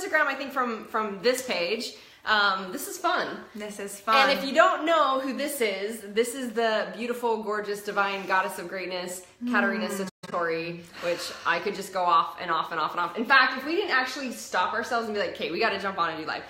Instagram, I think from this page. This is fun. This is fun. And if you don't know who this is the beautiful, gorgeous, divine goddess of greatness, Katerina Satori, which I could just go off and off and off and off. In fact, if we didn't actually stop ourselves and be like, okay, we got to jump on and do live.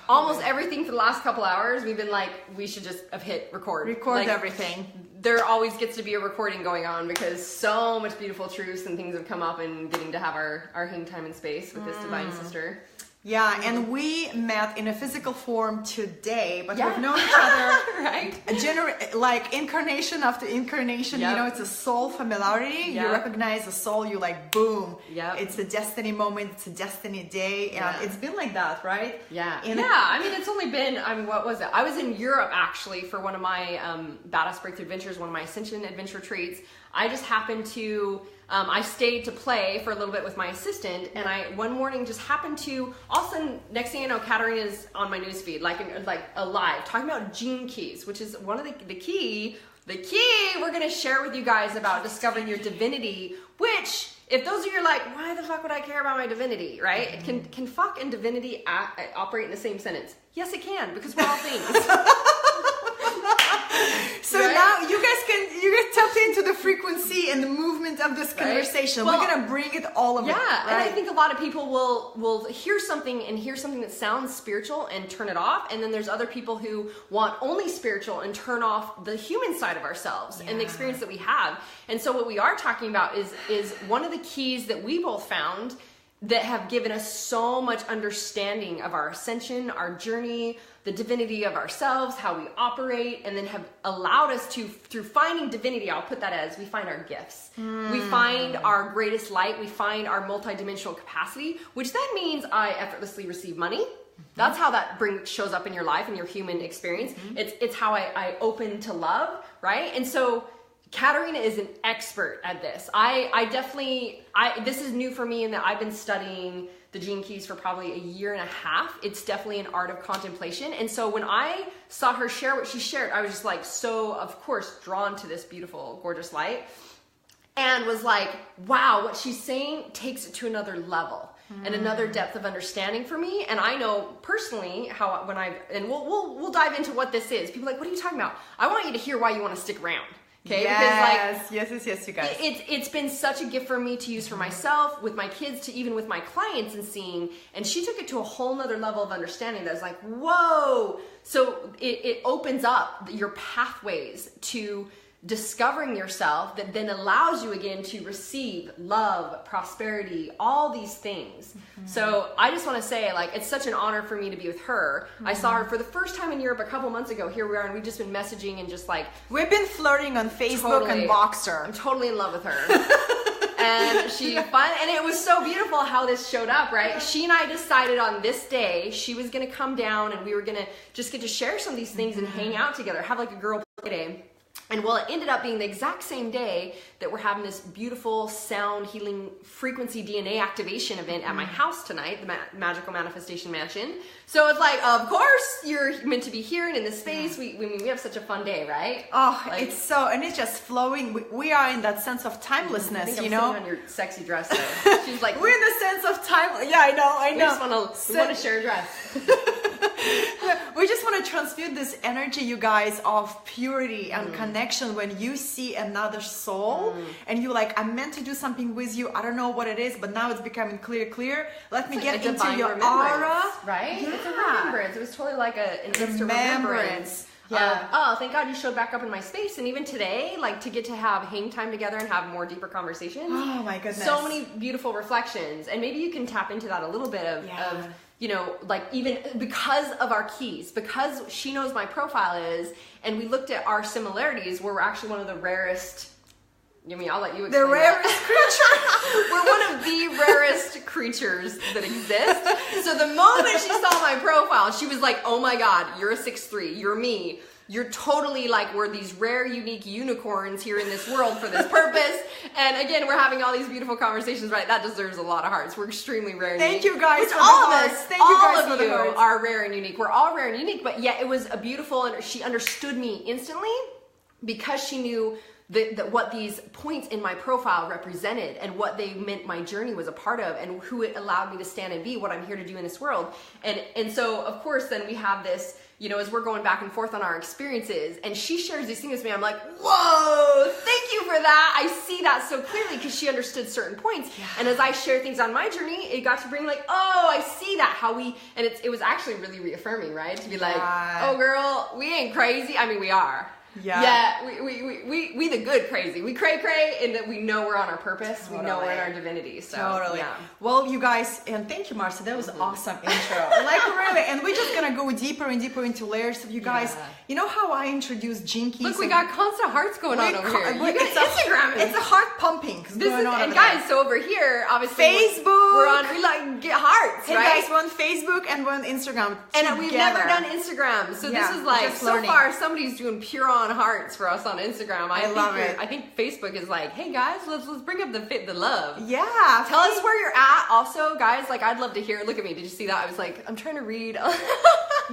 Almost everything for the last couple hours, we've been like, we should just have hit record. Record everything. There always gets to be a recording going on because so much beautiful truths and things have come up, and getting to have our hang time and space with this divine sister. Yeah, and we met in a physical form today, but we've known each other, right? Like incarnation after incarnation. Yep. You know, it's a soul familiarity. Yep. You recognize the soul. You like, boom. Yep. It's a destiny moment. It's a destiny day, and it's been like that, right? Yeah. I mean, it's only been. What was it? I was in Europe actually for one of my Badass Breakthrough Adventures, one of my Ascension Adventure retreats. I just happened to. I stayed to play for a little bit with my assistant, and I one morning just happened to, all of a sudden, next thing I know, Katerina's on my newsfeed, like alive, talking about gene keys, which is one of the key we're going to share with you guys about discovering your divinity, which, if those of you are like, why the fuck would I care about my divinity, right? Can fuck and divinity operate in the same sentence? Yes, it can, because we're all things. So now you guys tap into the frequency and the movement of this conversation. Well, we're gonna bring it all of it. Yeah, and I think a lot of people will hear something that sounds spiritual and turn it off, and then there's other people who want only spiritual and turn off the human side of ourselves and the experience that we have. And so what we are talking about is one of the keys that we both found that have given us so much understanding of our ascension, our journey, the divinity of ourselves, how we operate, and then have allowed us to, through finding divinity, I'll put that as, we find our gifts. We find our greatest light. We find our multidimensional capacity, which then means I effortlessly receive money. That's how that shows up in your life and your human experience. It's how I open to love, right? And so Katerina is an expert at this. This is new for me in that I've been studying the Gene Keys for probably a year and a half. It's definitely an art of contemplation. And so when I saw her share what she shared, I was just like, so of course, drawn to this beautiful, gorgeous light, and was like, wow, what she's saying takes it to another level and another depth of understanding for me. And I know personally how and we'll dive into what this is. People are like, what are you talking about? I want you to hear why you want to stick around. Okay, yes, yes, you guys. It's been such a gift for me to use for myself, with my kids, to even with my clients, and seeing. And she took it to a whole nother level of understanding that was like, whoa. So it opens up your pathways to discovering yourself, that then allows you again to receive love, prosperity, all these things. So I just want to say, like, it's such an honor for me to be with her. I saw her for the first time in Europe a couple months ago. Here we are, and we've just been messaging and just like, we've been flirting on Facebook and Boxer. I'm totally in love with her. And and it was so beautiful how this showed up, right? She and I decided on this day she was going to come down, and we were going to just get to share some of these things and hang out together, have like a girl play day. And well, it ended up being the exact same day that we're having this beautiful sound healing frequency DNA activation event at my house tonight, the Magical Manifestation Mansion. So it's like, of course, you're meant to be here and in this space. We have such a fun day, right? Oh, like, and it's just flowing. We are in that sense of timelessness, you know? Sitting on your sexy dress there. She's like, we're in the sense of time. Yeah, I know. We want to share a dress. We just want to transmute this energy, you guys, of purity and connection when you see another soul and you're like, I'm meant to do something with you. I don't know what it is, but now it's becoming clear. Let me get into your aura. Right? Yeah. It's a remembrance. It was totally like an instant remembrance. Yeah. Oh, thank God you showed back up in my space. And even today, like, to get to have hang time together and have more deeper conversations. Oh my goodness. So many beautiful reflections. And maybe you can tap into that a little bit of you know, like, even because of our keys, because she knows my profile is, and we looked at our similarities, where we're actually one of the rarest, I mean, I'll let you explain. The rarest creature. We're one of the rarest creatures that exist. So the moment she saw my profile, she was like, oh my God, you're a 6'3", you're me. You're totally like, we're these rare, unique unicorns here in this world for this purpose. And again, we're having all these beautiful conversations, right? That deserves a lot of hearts. We're extremely rare and unique. Thank you guys Which for all the of hearts. us, Thank you guys all of you are rare and unique. We're all rare and unique, but yet it was a beautiful, and she understood me instantly because she knew what these points in my profile represented and what they meant my journey was a part of and who it allowed me to stand and be, what I'm here to do in this world. And so of course then we have this, you know, as we're going back and forth on our experiences, and she shares these things with me, I'm like, whoa, thank you for that. I see that so clearly because she understood certain points. Yeah. And as I share things on my journey, it got to bring like, oh, I see that, how we, and it was actually really reaffirming, right? To be like, oh girl, we ain't crazy. I mean, we are. Yeah, we the good crazy. We cray and that we know we're on our purpose. Totally. We know we're in our divinity. So totally. Yeah. Well, you guys, and thank you, Marci. That was awesome intro. Like really, and we're just gonna go deeper and deeper into layers of you guys. Yeah. You know how I introduced Gene Keys? Look, we got constant hearts going on over here. It's Instagram. It's a heart pumping going on. And guys, so over here, obviously, Facebook. We're on. We like get hearts. Hey right? guys, we're on Facebook and we're on Instagram. And we've never done Instagram, so this is like so far somebody's doing pure on hearts for us on Instagram. I love it. I think Facebook is like, hey guys, let's bring up the love. Yeah. Tell us where you're at. Also, guys, like I'd love to hear. Look at me. Did you see that? I was like, I'm trying to read.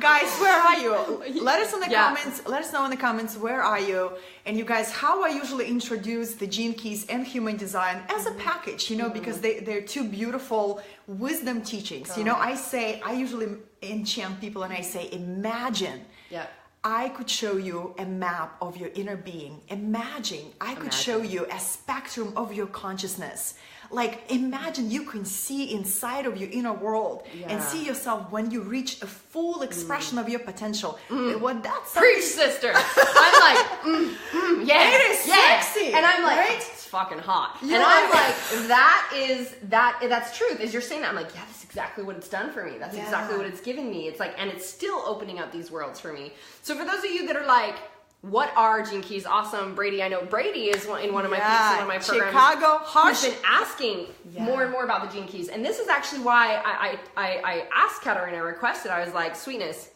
Guys, where are you? Let us in the comments. Let us know in the comments where are you. And you guys, how I usually introduce the Gene Keys and Human Design as a package, you know, because they're two beautiful wisdom teachings. You know, I usually enchant people and I say, imagine. Yeah. I could show you a map of your inner being. Imagine I could show you a spectrum of your consciousness. Like imagine you can see inside of your inner world and see yourself when you reach a full expression of your potential. What that's preach, sister. I'm like, yeah, it is sexy, and I'm like, right? It's fucking hot, and I'm like, that's truth. As you're saying that, I'm like, yeah, that's exactly what it's done for me. That's exactly what it's given me. It's like, and it's still opening up these worlds for me. So for those of you that are like, what are Gene Keys? Awesome, Brady. I know Brady is in one of my peeps, in one of my programs. Chicago, He's been asking more and more about the Gene Keys, and this is actually why I asked Katerina, I requested. I was like, sweetness,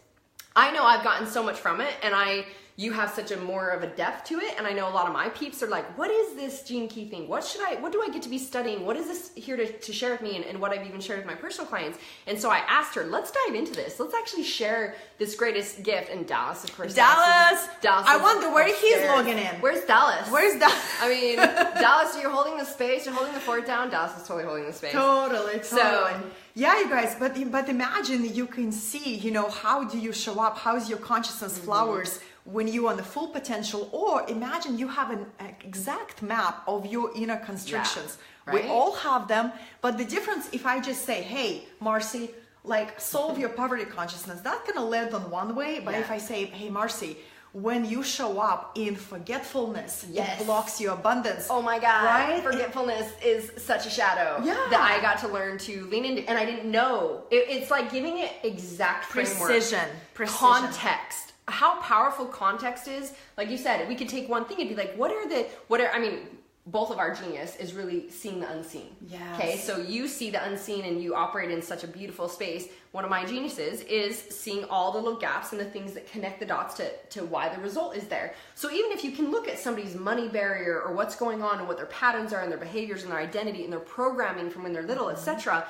I know I've gotten so much from it, and you have such a more of a depth to it, and I know a lot of my peeps are like, what is this Gene Key thing? What do I get to be studying? What is this here to share with me, and what I've even shared with my personal clients? And so I asked her, let's dive into this. Let's actually share this greatest gift. And Dallas, of course. Dallas. I wonder where he's logging in. Where's Dallas? Where's Dallas? I mean, Dallas, you're holding the space. You're holding the fort down. Dallas is totally holding the space. Totally. So, yeah, you guys, but imagine you can see, you know, how do you show up? How's your consciousness flowers when you're on the full potential? Or imagine you have an exact map of your inner constrictions. Yeah, right? We all have them, but the difference, if I just say, hey, Marci, like solve your poverty consciousness, that's gonna land on one way. But if I say, hey, Marci, when you show up in forgetfulness, it blocks your abundance. Oh my God, right? Forgetfulness is such a shadow that I got to learn to lean into, and I didn't know. It's like giving it exact precision, context. How powerful context is. Like you said, we could take one thing and be like, what are, I mean, both of our genius is really seeing the unseen. Yes. Okay, so you see the unseen and you operate in such a beautiful space. One of my geniuses is seeing all the little gaps and the things that connect the dots to why the result is there. So even if you can look at somebody's money barrier or what's going on and what their patterns are and their behaviors and their identity and their programming from when they're little, etc.,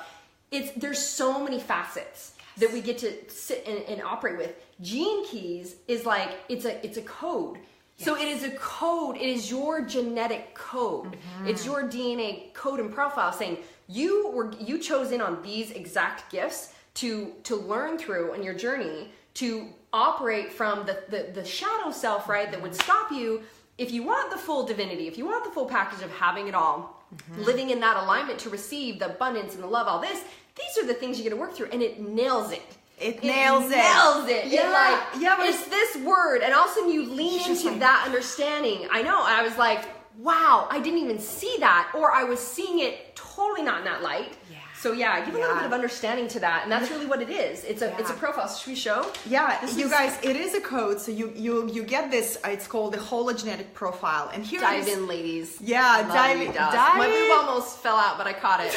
there's so many facets that we get to sit and operate with. Gene Keys is like, it's a code. Yes. So it is a code. It is your genetic code. It's your DNA code and profile saying you chose in on these exact gifts to learn through in your journey, to operate from the shadow self, right? That would stop you if you want the full divinity, if you want the full package of having it all, living in that alignment to receive the abundance and the love, all this. These are the things you get to work through, and it nails it. It nails it. Yeah. It's this word, and all of a sudden you lean into that understanding. I know. I was like, wow, I didn't even see that, or I was seeing it totally not in that light. Yeah. So give a little bit of understanding to that, and that's really what it is. It's a profile. Should we show? Yeah, you guys, it is a code. So you get this. It's called the hologenetic profile, and here dive in, ladies. Yeah, dive in. My boob almost fell out, but I caught it.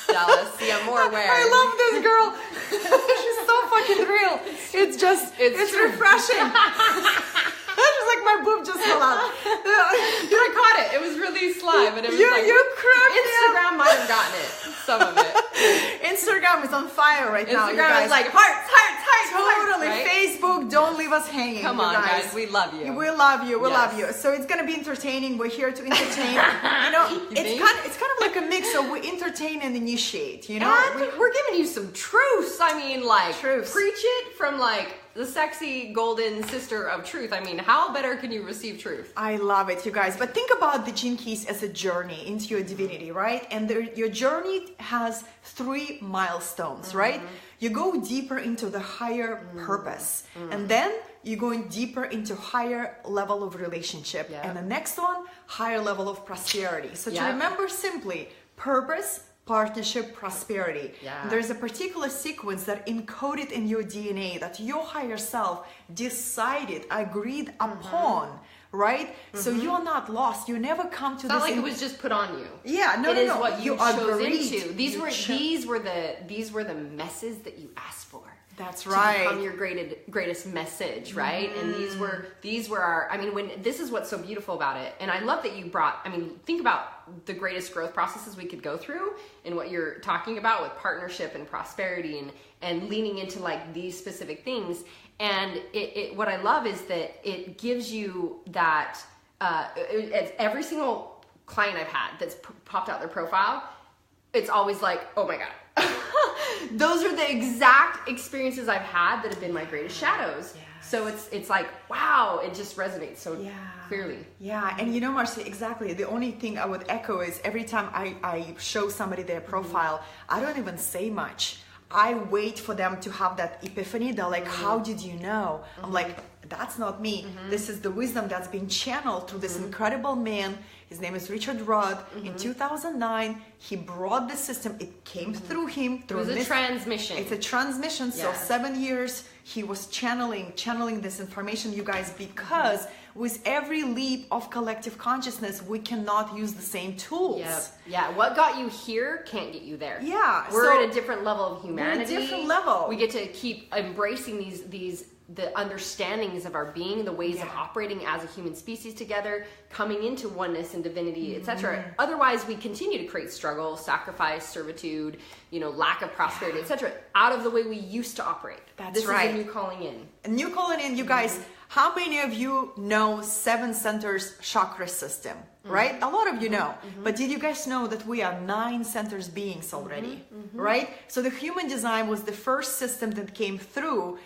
Dallas, see, I'm more aware. I love this girl. She's so fucking real. It's refreshing. Just like my boob just fell out. I caught it. It was really sly, but it was Instagram might have gotten it. Some of it. Instagram is on fire right now. Instagram is like hearts. Totally. Right? Facebook, don't leave us hanging. Come on, guys. We love you. We love you. We Yes. love you. So it's gonna be entertaining. We're here to entertain. It's kind of like a mix of we entertain and initiate. You know, And we're giving you some truths. I mean, like, Truths. preach it from like the sexy golden sister of truth. I mean, how better can you receive truth? I love it, you guys. But think about the Gene Keys as a journey into your divinity, right? And your journey has 3 milestones, right? You go deeper into the higher purpose, and then you're going deeper into higher level of relationship, and the next one, higher level of prosperity. So to remember simply, purpose, partnership, prosperity. Yeah. There's a particular sequence that encoded in your DNA that your higher self decided, agreed upon, right? So you are not lost. You never come to It's not this. like it was just put on you. Yeah, no, It no, is no. what you are chose agreed. into. These were the messes that you asked for. That's to right. become your greatest message, right? And these were our, I mean, when this is what's so beautiful about it. And I love that you brought, I mean, think about the greatest growth processes we could go through and what you're talking about with partnership and prosperity and leaning into like these specific things. And what I love is that it gives you that, every single client I've had that's popped out their profile, it's always like, oh my God. Those are the exact experiences I've had that have been my greatest shadows. Yes. So it's like, wow, it just resonates so clearly. Yeah, and you know, Marci, exactly. The only thing I would echo is every time I show somebody their profile, I don't even say much. I wait for them to have that epiphany. They're like, how did you know? I'm like, that's not me. This is the wisdom that's been channeled through this incredible man. His name is Richard Rudd. In 2009, he brought the system. It came through him. It was a transmission. It's a transmission. So 7 years he was channeling this information, you guys, because with every leap of collective consciousness, we cannot use the same tools. Yeah. What got you here can't get you there. Yeah. We're at a different level of humanity. We're at a different level. We get to keep embracing the understandings of our being, the ways of operating as a human species together, coming into oneness and divinity, etc. Otherwise, we continue to create struggle, sacrifice, servitude, lack of prosperity, etc. out of the way we used to operate. This right. is a new calling in. A new calling in, you guys. How many of you know 7 centers chakra system? Right? A lot of you know. But did you guys know that we are 9 centers beings already? Right? So the human design was the first system that came through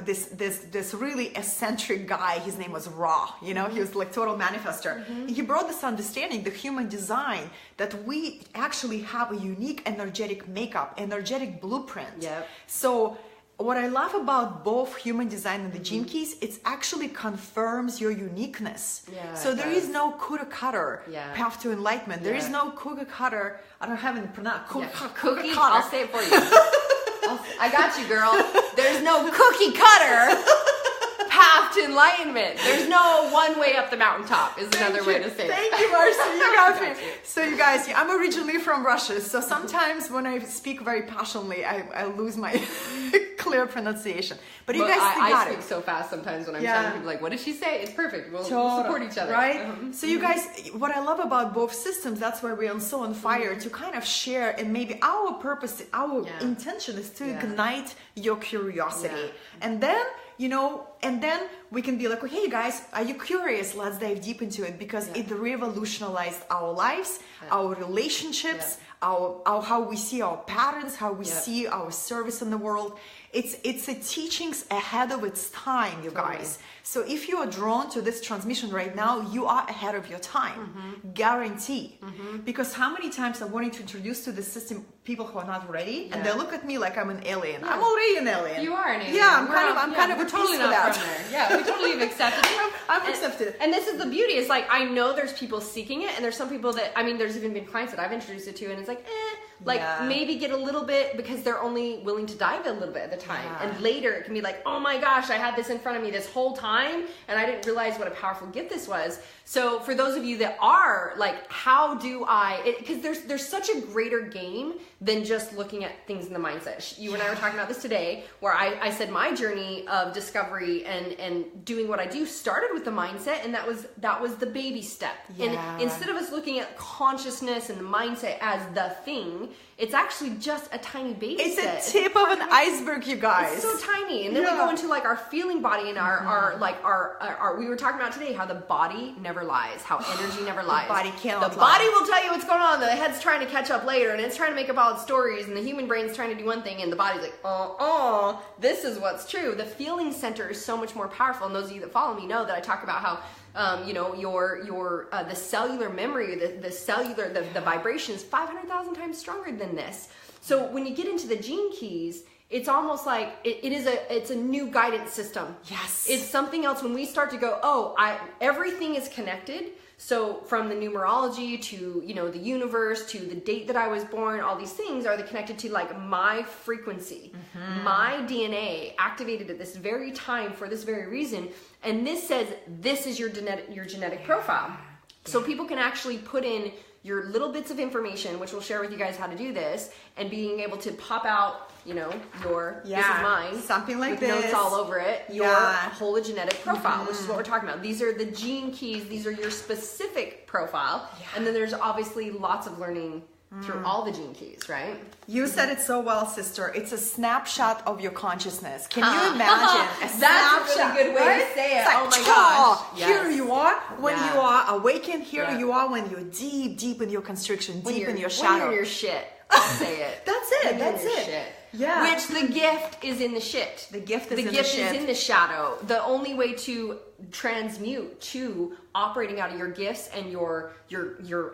this really eccentric guy. His name was Ra. He was like total manifester. He brought this understanding, the human design, that we actually have a unique energetic makeup, energetic blueprint. So what I love about both human design and the Gene Keys, it actually confirms your uniqueness. So there is no cookie cutter path to enlightenment. There is no cookie cutter. I don't have it pronounced. Cookie. I'll say it for you. I got you, girl. There's no cookie cutter path to enlightenment. There's no one way up the mountaintop is another way to say it. Thank you, Marci. You got me. So you guys, I'm originally from Russia. So sometimes when I speak very passionately, I lose my clear pronunciation. But you guys got it. I speak so fast sometimes when I'm telling people, like, what did she say? It's perfect. We'll support each other. Right? So you guys, what I love about both systems, that's why we're so on fire, to kind of share, and maybe our purpose, our intention is to ignite your curiosity. And then, and then we can be like, okay, guys, are you curious? Let's dive deep into it, because it revolutionized our lives, our relationships, how we see our patterns, how we see our service in the world. It's a teachings ahead of its time, you guys. So if you are drawn to this transmission right now, you are ahead of your time, guarantee. Because how many times I'm wanting to introduce to the system people who are not ready, and they look at me like I'm an alien. I'm already an alien. You are an alien. Yeah, I'm kind of a totally piece for not that. from there. Yeah, we totally have accepted it. I've accepted it. And this is the beauty. It's like, I know there's people seeking it, and there's some people that, there's even been clients that I've introduced it to, and it's like, maybe get a little bit, because they're only willing to dive a little bit at the time. And later it can be like, oh my gosh, I had this in front of me this whole time, and I didn't realize what a powerful gift this was. So for those of you that are like, how do I, because there's such a greater game than just looking at things in the mindset. You and I were talking about this today, where I said my journey of discovery and doing what I do started with the mindset, and that was the baby step. And instead of us looking at consciousness and the mindset as the thing, it's actually just a tiny baby It's step. a tip of an iceberg, you guys. It's so tiny. And then we go into like our feeling body and our we were talking about today how the body never lies, how energy never lies. The body cannot The lie. body will tell you what's going on. The head's trying to catch up later and it's trying to make up all its stories and the human brain's trying to do one thing and the body's like, this is what's true. The feeling center is so much more powerful. And those of you that follow me know that I talk about how the cellular memory, the vibration is 500,000 times stronger than this. So when you get into the gene keys, it's almost like it's a new guidance system. Yes. It's something else when we start to go, everything is connected. So from the numerology to, the universe to the date that I was born, all these things are connected to like my frequency, my DNA activated at this very time for this very reason. And this says, this is your genetic profile. So people can actually put in your little bits of information, which we'll share with you guys how to do this, and being able to pop out, this is mine. Something like with this. notes all over it, your hologenetic profile, which is what we're talking about. These are the gene keys. These are your specific profile. Yeah. And then there's obviously lots of learning through all the gene keys, right? You said it so well, sister. It's a snapshot of your consciousness. Can you imagine a snapshot? That's a really good way to say it. It's like, oh my gosh. Yes. Here you are when you are awakened. Here Yeah. you are when you're deep in your constriction, deep in your shadow. When you're in your shit. I'll say it. That's it. That's it. Shit. Yeah. Which the gift is in the shit. The gift is the in gift the shit. is in the shadow. The only way to transmute to operating out of your gifts and your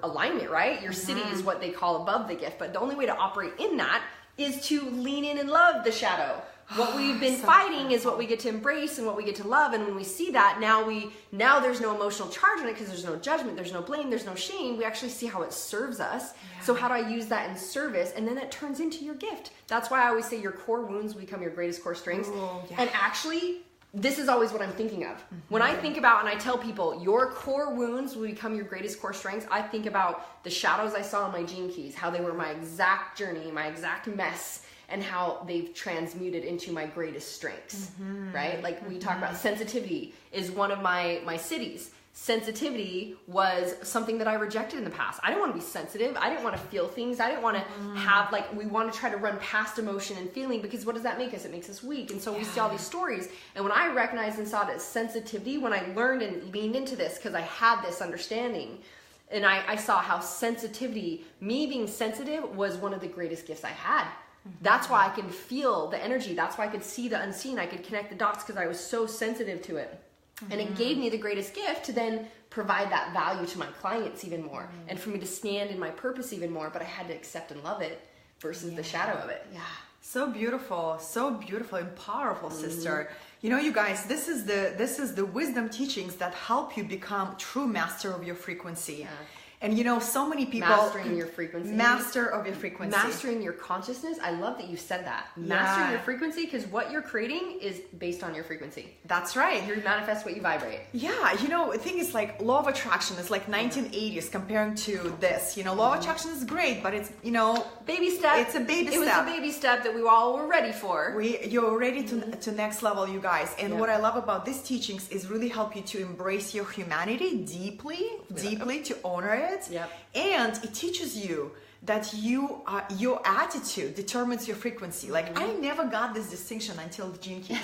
alignment, right? Your city is what they call above the gift. But the only way to operate in that is to lean in and love the shadow. What we've been fighting is what we get to embrace and what we get to love. And when we see that, now there's no emotional charge on it because there's no judgment, there's no blame, there's no shame. We actually see how it serves us. Yeah. So how do I use that in service? And then that turns into your gift. That's why I always say your core wounds become your greatest core strengths. Ooh, yeah. And actually, this is always what I'm thinking of. When I think about and I tell people your core wounds will become your greatest core strengths, I think about the shadows I saw in my gene keys, how they were my exact journey, my exact mess, and how they've transmuted into my greatest strengths, right? Like we talk about sensitivity is one of my cities. Sensitivity was something that I rejected in the past. I didn't want to be sensitive. I didn't want to feel things. I didn't want to have, we want to try to run past emotion and feeling because what does that make us? It makes us weak. And so we see all these stories. And when I recognized and saw it as sensitivity, when I learned and leaned into this because I had this understanding, and I saw how sensitivity, me being sensitive was one of the greatest gifts I had. That's why I can feel the energy. That's why I could see the unseen. I could connect the dots because I was so sensitive to it. And it gave me the greatest gift to then provide that value to my clients even more and for me to stand in my purpose even more. But I had to accept and love it versus the shadow of it. Yeah. So beautiful and powerful, sister. You guys, this is the wisdom teachings that help you become true master of your frequency. Yeah. And so many people mastering your frequency, master of your frequency, mastering your consciousness. I love that you said that. Mastering your frequency, because what you're creating is based on your frequency. That's right. You manifest what you vibrate. Yeah, the thing is like law of attraction is like 1980s comparing to this. Law of attraction is great, but it's baby step. It's a baby step. It was a baby step that we all were ready for. You're ready to next level, you guys. And what I love about these teachings is really help you to embrace your humanity deeply, to honor it. Yep. And it teaches you that your attitude determines your frequency. Like I never got this distinction until the Gene Keys.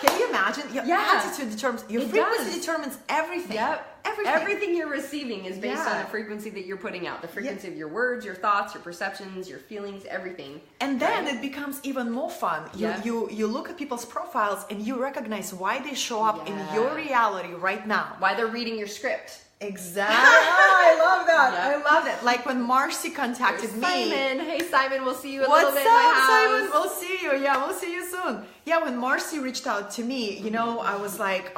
Can you imagine? Your attitude determines your frequency determines everything. Yep. Everything you're receiving is based on the frequency that you're putting out. The frequency of your words, your thoughts, your perceptions, your feelings, everything. And then it becomes even more fun. You look at people's profiles and you recognize why they show up in your reality right now. Why they're reading your script. Exactly. I love that. I love that. Like when Marci contacted me. Simon. Hey Simon, we'll see you a little bit in my What's up, house. Simon? We'll see you. Yeah, we'll see you soon. Yeah, when Marci reached out to me, I was like,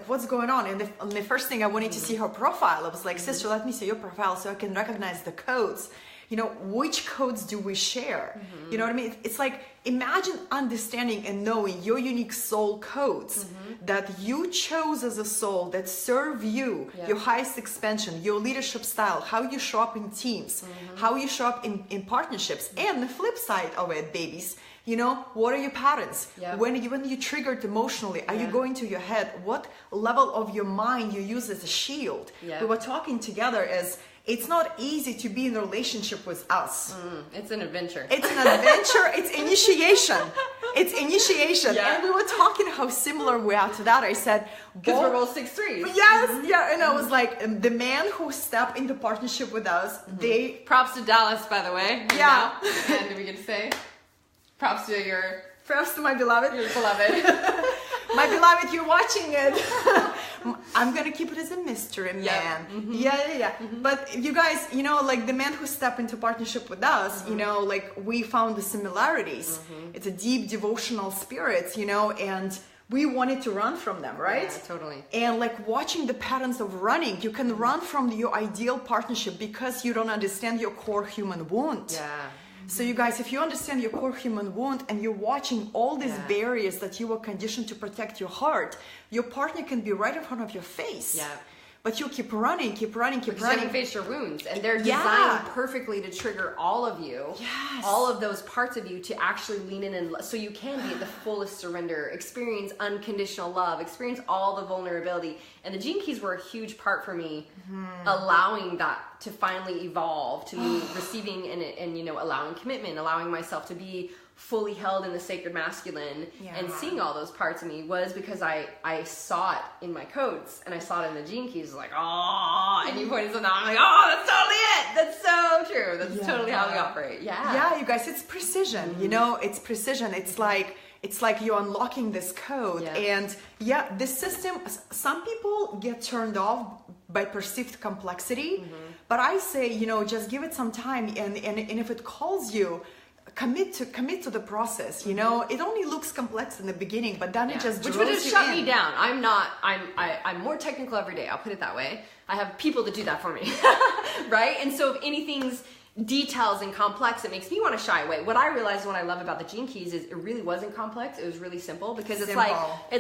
what's going on? And the first thing I wanted to see her profile. I was like, sister, let me see your profile so I can recognize the codes. Which codes do we share? You know what I mean? It's like, imagine understanding and knowing your unique soul codes that you chose as a soul that serve you, your highest expansion, your leadership style, how you show up in teams, how you show up in partnerships. And the flip side of it, babies, what are your patterns? When you triggered emotionally, are you going to your head? What level of your mind you use as a shield? We were talking together as it's not easy to be in a relationship with us. It's an adventure. It's an adventure. It's initiation. It's initiation. Yeah. And we were talking how similar we are to that. I said, because we're both 6'3". Yes, yeah. And I was like, the man who stepped into partnership with us, they... Props to Dallas, by the way. Yeah. And do we get to say? Props to Props to my beloved. your beloved. My beloved, you're watching it. I'm gonna keep it as a mystery, man. Yeah. But you guys, you know, like the man who stepped into partnership with us, you know, like we found the similarities. It's a deep devotional spirits, you know, and we wanted to run from them, right? Yeah, totally. And like watching the patterns of running, you can run from your ideal partnership because you don't understand your core human wound. Yeah. So you guys, if you understand your core human wound and you're watching all these barriers that you were conditioned to protect your heart, your partner can be right in front of your face. Yeah. But you keep running. You haven't faced your wounds, and they're designed perfectly to trigger all of you, all of those parts of you to actually lean in, and so you can be at the fullest surrender, experience unconditional love, experience all the vulnerability. And the Gene Keys were a huge part for me, allowing that to finally evolve to me receiving and you know, allowing commitment, allowing myself to be fully held in the sacred masculine, and seeing all those parts of me was because I saw it in my codes, and I saw it in the Gene Keys, like, oh, and you pointed something out, I'm like, oh, that's totally it. That's so true. That's totally how we operate. Yeah, you guys, it's precision. You know, it's precision. It's like you're unlocking this code. And the system, some people get turned off by perceived complexity, but I say, you know, just give it some time, and if it calls you, commit to the process. You know, it only looks complex in the beginning, but then it just which would have shut me down. I'm more technical every day, I'll put it that way. I have people that do that for me. Right? And so if anything's details and complex, it makes me want to shy away. What I realized, what I love about the Gene Keys, is it really wasn't complex. It was really simple, because it's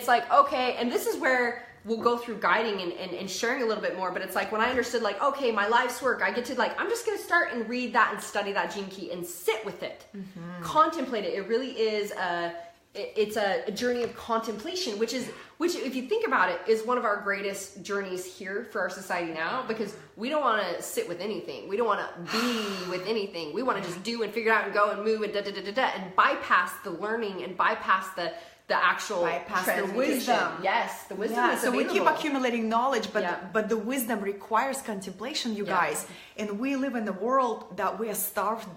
like okay, and this is where we'll go through guiding and sharing a little bit more, but it's like when I understood, like, okay, my life's work, I get to, like, I'm just going to start and read that and study that Gene Key and sit with it, contemplate it. It really is it's a journey of contemplation, which if you think about it, is one of our greatest journeys here for our society now, because we don't want to sit with anything. We don't want to be with anything. We want to just do and figure out and go and move and and bypass the learning and bypass the actual the wisdom. Yes, the wisdom is so available. we keep accumulating knowledge, but the wisdom requires contemplation, you guys. And we live in a world that we are starved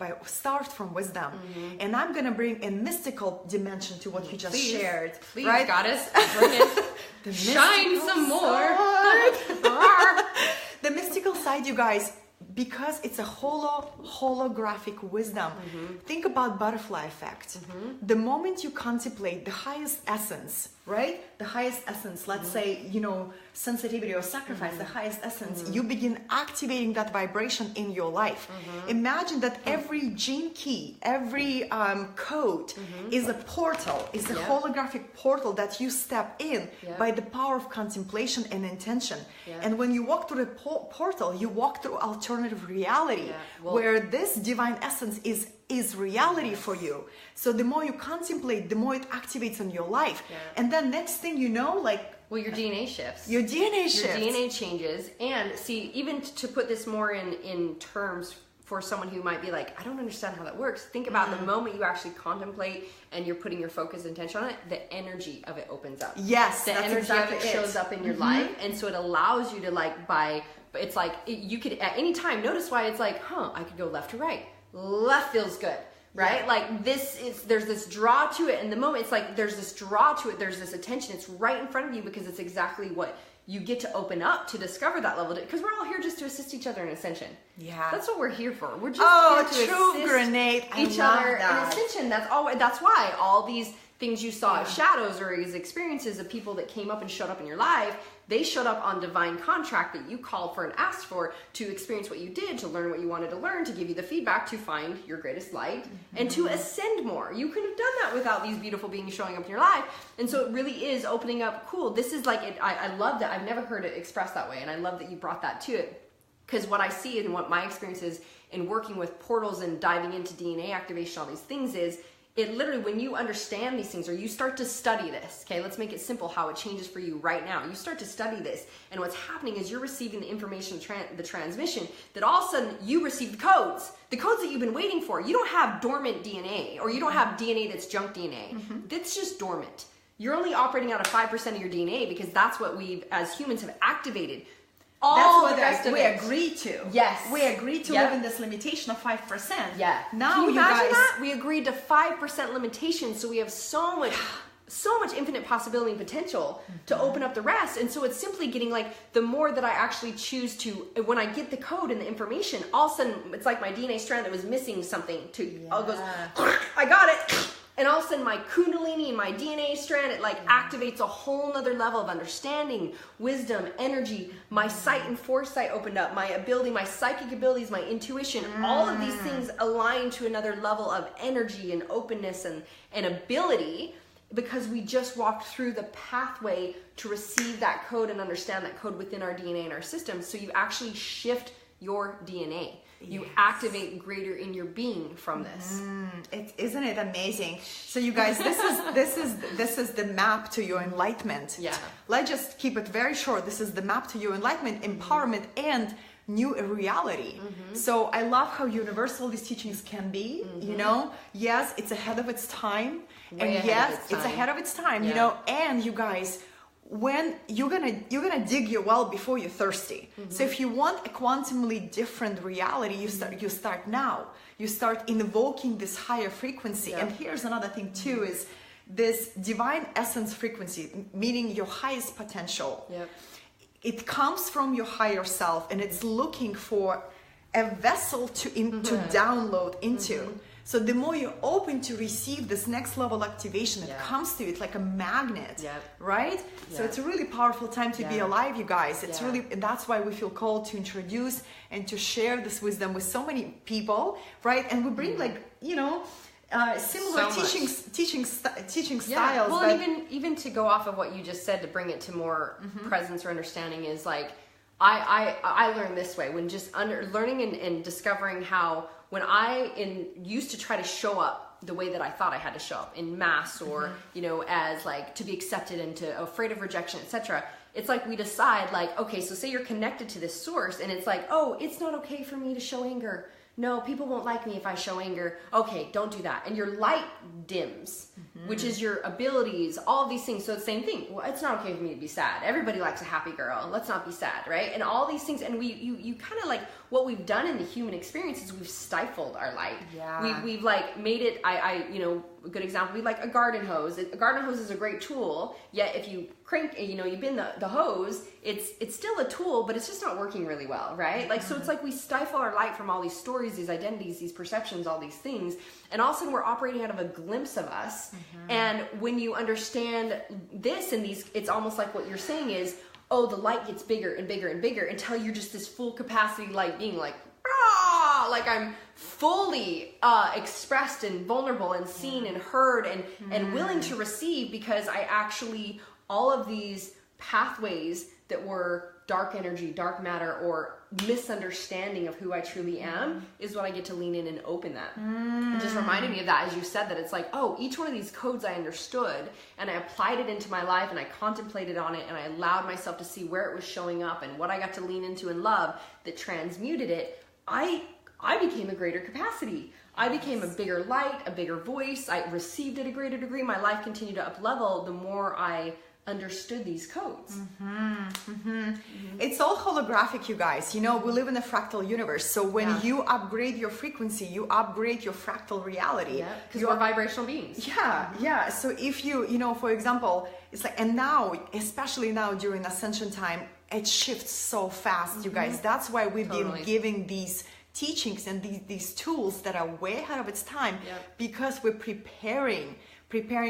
from wisdom. And I'm gonna bring a mystical dimension to what you just shared. Please, right? Goddess, bring it. Shine some more. The mystical side, you guys, because it's a holographic wisdom. Think about butterfly effect. The moment you contemplate the highest essence, right? The highest essence, let's say, you know, sensitivity or sacrifice, the highest essence, you begin activating that vibration in your life. Imagine that every Gene Key, every code is a portal, is a holographic portal that you step in by the power of contemplation and intention. And when you walk through the portal, you walk through alternative reality, where this divine essence is reality for you. So the more you contemplate, the more it activates in your life. And then next thing you know, like, well, your DNA shifts. Your DNA changes. And see, even to put this more in terms for someone who might be like, I don't understand how that works. Think about the moment you actually contemplate and you're putting your focus and attention on it, the energy of it opens up. Yes, the energy of it shows up in your life. And so it allows you to, like, it's like, you could at any time, notice why it's like, I could go left to right. Left feels good, right? Like there's this draw to it, and the moment it's like there's this draw to it, there's this attention, it's right in front of you, because it's exactly what you get to open up to discover that level, because we're all here just to assist each other in ascension. That's what we're here for. We're just here to assist each other in ascension. That's why all these things you saw as shadows or as experiences of people that came up and showed up in your life, they showed up on divine contract that you called for and asked for to experience what you did, to learn what you wanted to learn, to give you the feedback, to find your greatest light, and to ascend more. You couldn't have done that without these beautiful beings showing up in your life. And so it really is opening up. Cool. This is like it. I love that. I've never heard it expressed that way. And I love that you brought that to it. Because what I see and what my experience is in working with portals and diving into DNA activation, all these things is, it literally, when you understand these things or you start to study this, okay, let's make it simple how it changes for you right now. You start to study this, and what's happening is you're receiving the information, the transmission, that all of a sudden you receive the codes that you've been waiting for. You don't have dormant DNA, or you don't have DNA that's junk DNA. That's just dormant. You're only operating out of 5% of your DNA because that's what we as humans have activated. That's what we agreed to. Yes. We agreed to live in this limitation of 5%. Yeah. Now can you imagine guys, that? We agreed to 5% limitation, so we have so much infinite possibility and potential to open up the rest. And so it's simply getting like, the more that I actually choose to, when I get the code and the information, all of a sudden it's like my DNA strand that was missing something all goes, I got it. And all of a sudden my kundalini and my DNA strand, it like activates a whole nother level of understanding, wisdom, energy. My sight and foresight opened up, my ability, my psychic abilities, my intuition, all of these things align to another level of energy and openness and ability, because we just walked through the pathway to receive that code and understand that code within our DNA and our system. So you actually shift your DNA. You activate greater in your being from this. Isn't it amazing? So you guys, this is the map to your enlightenment. Yeah. Let's just keep it very short. This is the map to your enlightenment, empowerment, and new reality. So I love how universal these teachings can be. You know, yes, it's ahead of its time, and yes, it's ahead of its time. You know, and you guys, when you're gonna dig your well before you're thirsty. So if you want a quantumly different reality, you start now. You start invoking this higher frequency. And here's another thing too, is this divine essence frequency, meaning your highest potential. It comes from your higher self, and it's looking for a vessel to download into. So the more you're open to receive this next level activation, it comes to you. It's like a magnet, right? So it's a really powerful time to be alive, you guys. It's really, and that's why we feel called to introduce and to share this wisdom with so many people, right? And we bring like, you know, similar teaching styles. Well, and even to go off of what you just said, to bring it to more presence or understanding, is like, I learned this way when just learning and discovering how, when I used to try to show up the way that I thought I had to show up in mass, or you know, as like to be accepted and to afraid of rejection, etc. It's like we decide, like, okay, so say you're connected to this source, and it's like, oh, it's not okay for me to show anger. No, people won't like me if I show anger. Okay, don't do that. And your light dims, which is your abilities, all of these things. So it's the same thing. Well, it's not okay for me to be sad. Everybody likes a happy girl. Let's not be sad, right? And all these things. And you kind of like, what we've done in the human experience is we've stifled our light. We've like made it, you know, a good example, we like a garden hose. A garden hose is a great tool, yet if you crank, you know, you bend the hose, it's still a tool, but it's just not working really well, right? Like, so it's like we stifle our light from all these stories, these identities, these perceptions, all these things, and all of a sudden we're operating out of a glimpse of us. And when you understand this and these, it's almost like what you're saying is, oh, the light gets bigger and bigger and bigger until you're just this full capacity light being, like, like I'm fully expressed and vulnerable and seen and heard and willing to receive, because I actually, all of these pathways that were dark energy, dark matter, or misunderstanding of who I truly am is what I get to lean in and open that. It just reminded me of that as you said that. It's like, oh, each one of these codes I understood, and I applied it into my life, and I contemplated on it, and I allowed myself to see where it was showing up and what I got to lean into and love that transmuted it. I became a greater capacity. I became a bigger light, a bigger voice. I received at a greater degree. My life continued to up level the more I understood these codes. It's all holographic, you guys. You know, we live in a fractal universe. So when you upgrade your frequency, you upgrade your fractal reality. Because we're vibrational beings. So if you know, for example, it's like, and now, especially now during ascension time, it shifts so fast, you guys. That's why we've been giving these teachings and these tools that are way ahead of its time, because we're preparing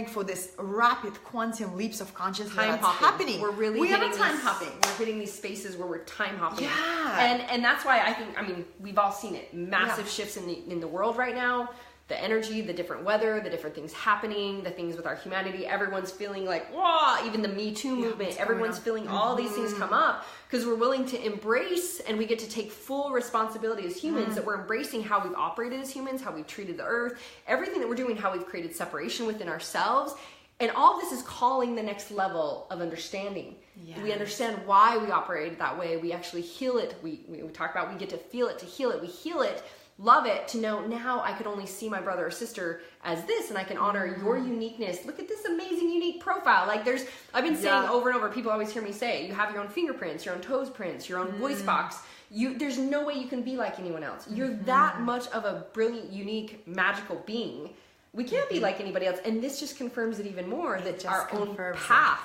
for this rapid quantum leaps of consciousness that's happening. We are time hopping. We're hitting these spaces where we're time hopping. And that's why I think, I mean, we've all seen it. Massive shifts in the world right now. the energy, the different weather, the different things happening, the things with our humanity. Everyone's feeling like, wow, even the Me Too movement, everyone's feeling all these things come up because we're willing to embrace, and we get to take full responsibility as humans, that we're embracing how we've operated as humans, how we've treated the earth, everything that we're doing, how we've created separation within ourselves. And all of this is calling the next level of understanding. Yes. We understand why we operated that way. We actually heal it. We talk about, we get to feel it, to heal it. We heal it, love it, to know now I could only see my brother or sister as this, and I can honor your uniqueness. Look at this amazing, unique profile. Like I've been saying over and over, people always hear me say, you have your own fingerprints, your own toes prints, your own voice box. There's no way you can be like anyone else. You're that much of a brilliant, unique, magical being. We can't be like anybody else. And this just confirms it even more, that our own path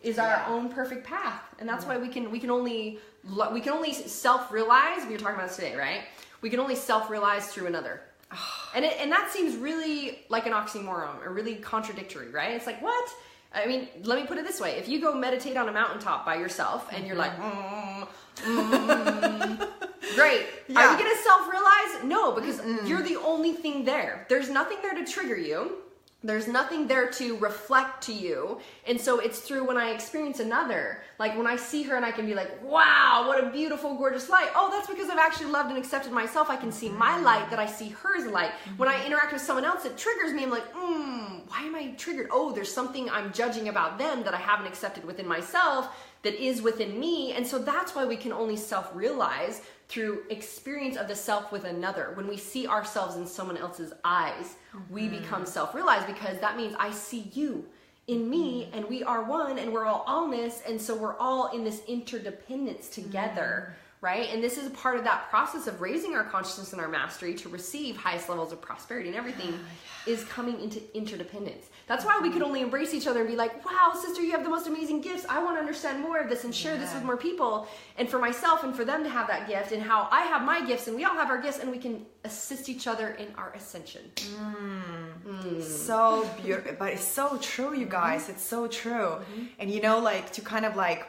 is our own perfect path. And that's why we can only self-realize. We were talking about this today, right? We can only self-realize through another. And that seems really like an oxymoron, or really contradictory, right? It's like, what? I mean, let me put it this way. If you go meditate on a mountaintop by yourself and you're like, great. Are you going to self-realize? No, because you're the only thing there. There's nothing there to trigger you. There's nothing there to reflect to you. And so it's through when I experience another, like when I see her and I can be like, wow, what a beautiful, gorgeous light. Oh, that's because I've actually loved and accepted myself. I can see my light, that I see hers light. When I interact with someone else, it triggers me. I'm like, why am I triggered? Oh, there's something I'm judging about them that I haven't accepted within myself that is within me. And so that's why we can only self-realize through experience of the self with another. When we see ourselves in someone else's eyes, we become self-realized, because that means I see you in me, and we are one, and we're all allness, and so we're all in this interdependence together, right? And this is a part of that process of raising our consciousness and our mastery to receive highest levels of prosperity, and everything is coming into interdependence. That's why we could only embrace each other and be like, wow, sister, you have the most amazing gifts. I want to understand more of this and share this with more people, and for myself and for them to have that gift, and how I have my gifts and we all have our gifts, and we can assist each other in our ascension. So beautiful, but it's so true, you guys. It's so true. And like to kind of like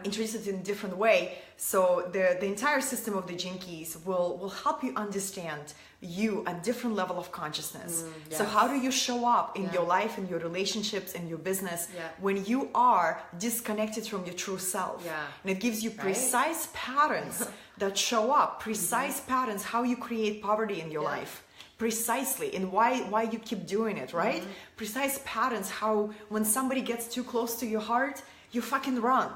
introduce it in a different way. So the entire system of the Gene Keys will help you understand you a different level of consciousness. So how do you show up in your life, in your relationships, in your business when you are disconnected from your true self? And it gives you precise patterns that show up, precise patterns how you create poverty in your life. Precisely, and why you keep doing it, right? Precise patterns how when somebody gets too close to your heart, you fucking run.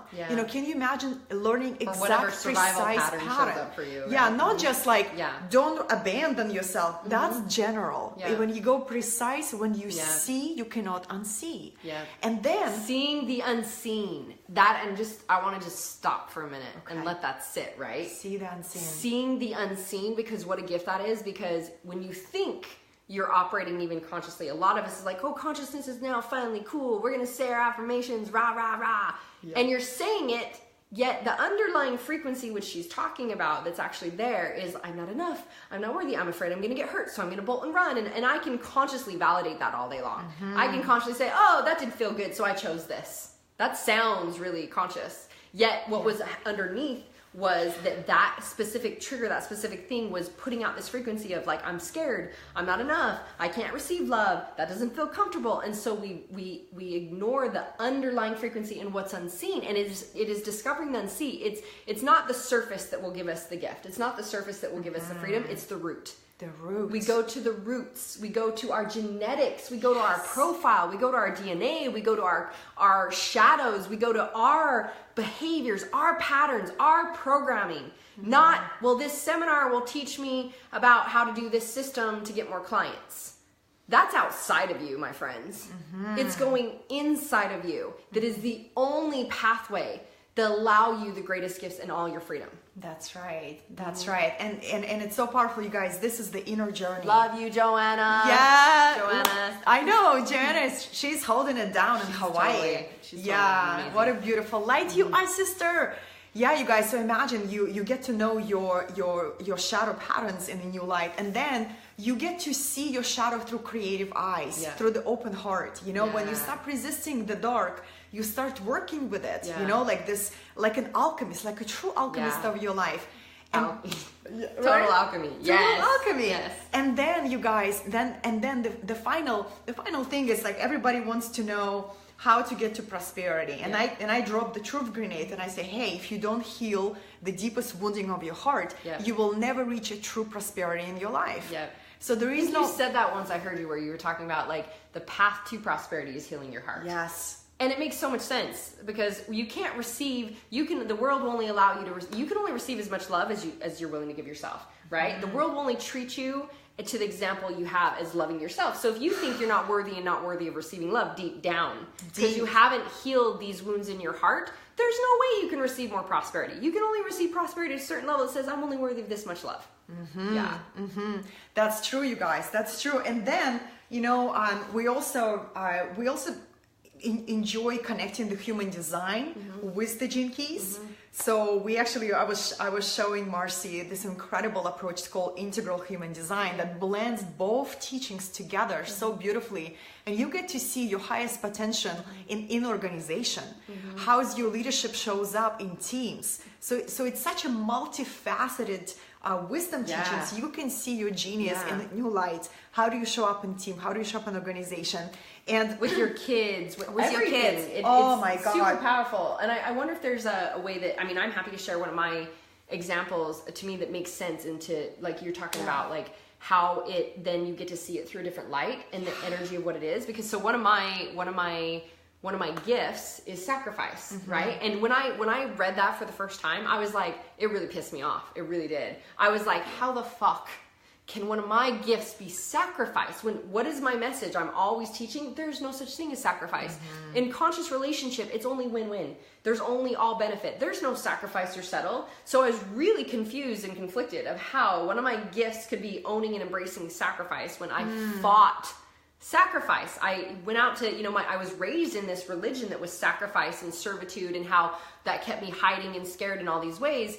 Can you imagine learning exact precise pattern? Up for you, not just like don't abandon yourself. That's general. When you go precise, when you see, you cannot unsee. And then seeing the unseen. That, and I want to just stop for a minute and let that sit, right? See the unseen. Seeing the unseen, because what a gift that is. Because when you think you're operating even consciously, a lot of us is like, oh, consciousness is now finally cool, we're gonna say our affirmations, rah rah rah, and you're saying it, yet the underlying frequency which she's talking about that's actually there is, I'm not enough, I'm not worthy, I'm afraid I'm gonna get hurt, so I'm gonna bolt and run. And I can consciously validate that all day long. I can consciously say, oh, that didn't feel good, so I chose this. That sounds really conscious, yet what was underneath was that specific trigger, that specific thing was putting out this frequency of like, I'm scared, I'm not enough, I can't receive love, that doesn't feel comfortable. And so we ignore the underlying frequency and what's unseen. And it is discovering the unseen. It's not the surface that will give us the gift. It's not the surface that will give us the freedom. It's the root. The roots. We go to the roots. We go to our genetics. We go to our profile. We go to our DNA. We go to our shadows. We go to our behaviors, our patterns, our programming. Not, well, this seminar will teach me about how to do this system to get more clients. That's outside of you, my friends. It's going inside of you. That is the only pathway that allow you the greatest gifts and all your freedom. That's right. That's right. And it's so powerful, you guys. This is the inner journey. Love you, Joanna. Yeah. Joanna. I know. Joanna, she's holding it down in Hawaii. She's totally what a beautiful light you are, sister. Yeah, you guys. So imagine you get to know your shadow patterns in a new light, and then you get to see your shadow through creative eyes, through the open heart. When you stop resisting the dark, you start working with it. Like this, like an alchemist, like a true alchemist of your life. Total alchemy. Total alchemy. Yes. And then you guys, then the final thing is like everybody wants to know how to get to prosperity. And I drop the truth grenade and I say, hey, if you don't heal the deepest wounding of your heart, you will never reach a true prosperity in your life. Yeah. So there is no. You said that once. I heard you where you were talking about like the path to prosperity is healing your heart. Yes. And it makes so much sense because you can't receive. The world will only allow you to. You can only receive as much love as you're willing to give yourself. Right. The world will only treat you to the example you have as loving yourself. So if you think you're not worthy and not worthy of receiving love deep down because you haven't healed these wounds in your heart, there's no way you can receive more prosperity. You can only receive prosperity at a certain level that says, I'm only worthy of this much love. Yeah. That's true, you guys. That's true. And then, we also enjoy connecting the human design with the Gene Keys. So we actually, I was showing Marci this incredible approach called integral human design that blends both teachings together so beautifully. And you get to see your highest potential in organization. How your leadership shows up in teams. So it's such a multifaceted wisdom teachings. You can see your genius in a new light. How do you show up in team? How do you show up in organization? And with your kids, with your kids. It's my God, super powerful. And I wonder if there's a way that, I'm happy to share one of my examples to me that makes sense into, like you're talking about, like how then you get to see it through a different light and the energy of what it is. Because so one of my gifts is sacrifice, right? And when I read that for the first time, I was like, it really pissed me off. It really did. I was like, how the fuck can one of my gifts be sacrifice? What is my message? I'm always teaching there's no such thing as sacrifice. In conscious relationship, it's only win-win. There's only all benefit. There's no sacrifice or settle. So I was really confused and conflicted of how one of my gifts could be owning and embracing sacrifice when I fought sacrifice. I went out to, I was raised in this religion that was sacrifice and servitude and how that kept me hiding and scared in all these ways.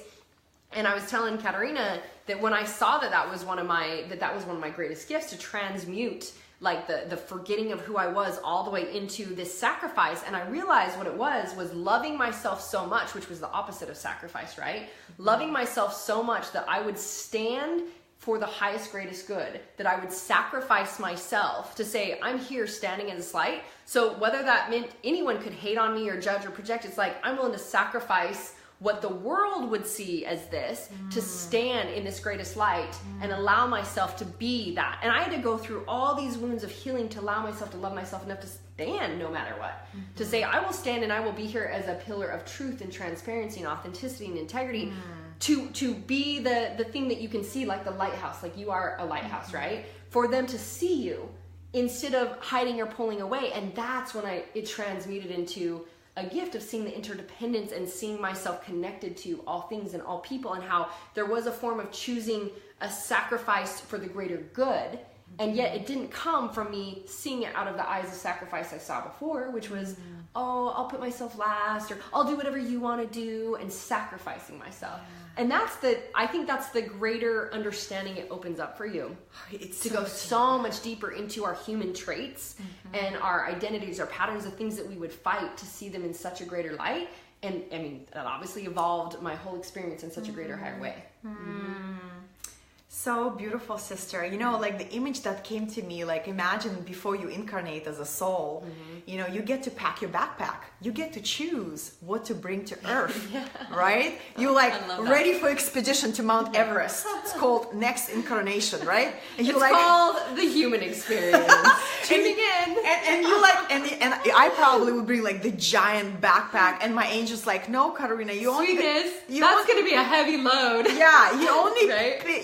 And I was telling Katerina that when I saw that was one of my greatest gifts, to transmute like the forgetting of who I was all the way into this sacrifice. And I realized what it was loving myself so much, which was the opposite of sacrifice, right? Loving myself so much that I would stand for the highest, greatest good, that I would sacrifice myself to say, I'm here standing in this light. So whether that meant anyone could hate on me or judge or project, it's like, I'm willing to sacrifice what the world would see as this to stand in this greatest light and allow myself to be that. And I had to go through all these wounds of healing to allow myself to love myself enough to stand no matter what. To say, I will stand and I will be here as a pillar of truth and transparency and authenticity and integrity. To be the thing that you can see, like the lighthouse, like you are a lighthouse, right? For them to see you instead of hiding or pulling away. And that's when it transmuted into a gift of seeing the interdependence and seeing myself connected to all things and all people, and how there was a form of choosing a sacrifice for the greater good. And yet it didn't come from me seeing it out of the eyes of sacrifice I saw before, which was, I'll put myself last, or I'll do whatever you want to do, and sacrificing myself. And I think that's the greater understanding it opens up for you. It's to go so much deeper into our human traits and our identities, our patterns, the things that we would fight, to see them in such a greater light. And that obviously evolved my whole experience in such a greater, higher way. So beautiful, sister. Like the image that came to me, like imagine before you incarnate as a soul, you get to pack your backpack. You get to choose what to bring to Earth, right? You're like ready for expedition to Mount Everest. It's called next incarnation, right? And it's called the human experience. Tuning in. And you like, and I probably would bring like the giant backpack, and my angel's like, no, Katerina, that's going to be a heavy load. Yeah,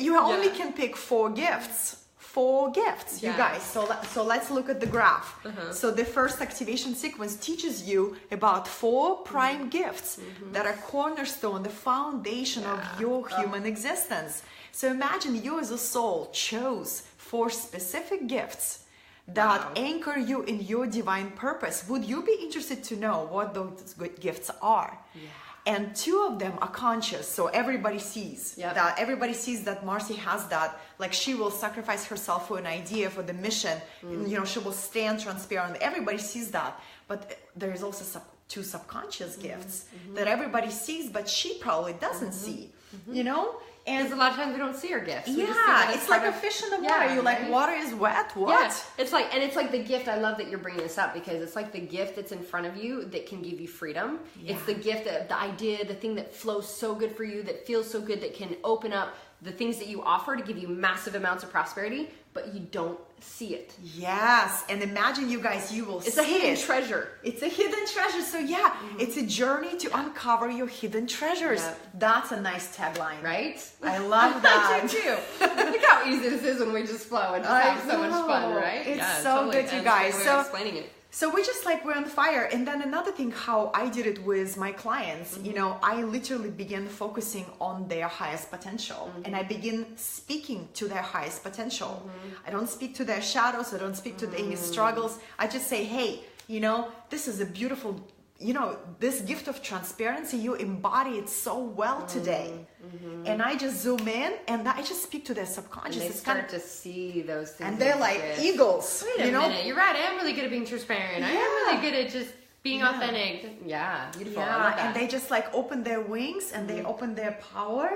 you only can pick 4 gifts. 4 gifts, you guys. So let's look at the graph. So the first activation sequence teaches you about 4 prime gifts that are cornerstone, the foundation of your human existence. So imagine you as a soul chose 4 specific gifts that anchor you in your divine purpose. Would you be interested to know what those good gifts are? And 2 of them are conscious, so everybody sees that. Everybody sees that Marci has that. Like, she will sacrifice herself for an idea, for the mission. She will stand transparent. Everybody sees that. But there is also 2 subconscious gifts that everybody sees, but she probably doesn't see. And a lot of times we don't see our gifts. Yeah, it's like a fish in the water. You're like, water is wet. What? Yeah. It's like the gift. I love that you're bringing this up because it's like the gift that's in front of you that can give you freedom. Yeah. It's the gift, the idea, the thing that flows so good for you, that feels so good, that can open up the things that you offer to give you massive amounts of prosperity, but you don't see it. Yes, and imagine you guys, you will see it. It's a hidden treasure. It's a hidden treasure. So yeah, it's a journey to uncover your hidden treasures. Yeah. That's a nice tagline. Right? I love that. I do too. Look how easy this is when we just flow and just have so much fun, right? It's so totally good, you guys. So explaining it. So we just like, we're on fire. And then another thing, how I did it with my clients, you know, I literally began focusing on their highest potential, and I begin speaking to their highest potential. I don't speak to their shadows. I don't speak to any struggles. I just say, hey, you know, this is a beautiful, you know, this gift of transparency, you embody it so well today. And I just zoom in and I just speak to their subconscious. And they start to see those things. And they're like eagles. Wait a minute, you're right. I am really good at being transparent. I am really good at just being authentic. Yeah, beautiful. I love that. And they just like open their wings and they open their power.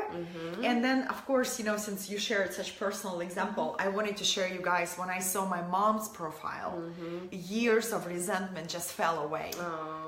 And then, of course, you know, since you shared such personal example, I wanted to share you guys, when I saw my mom's profile, years of resentment just fell away.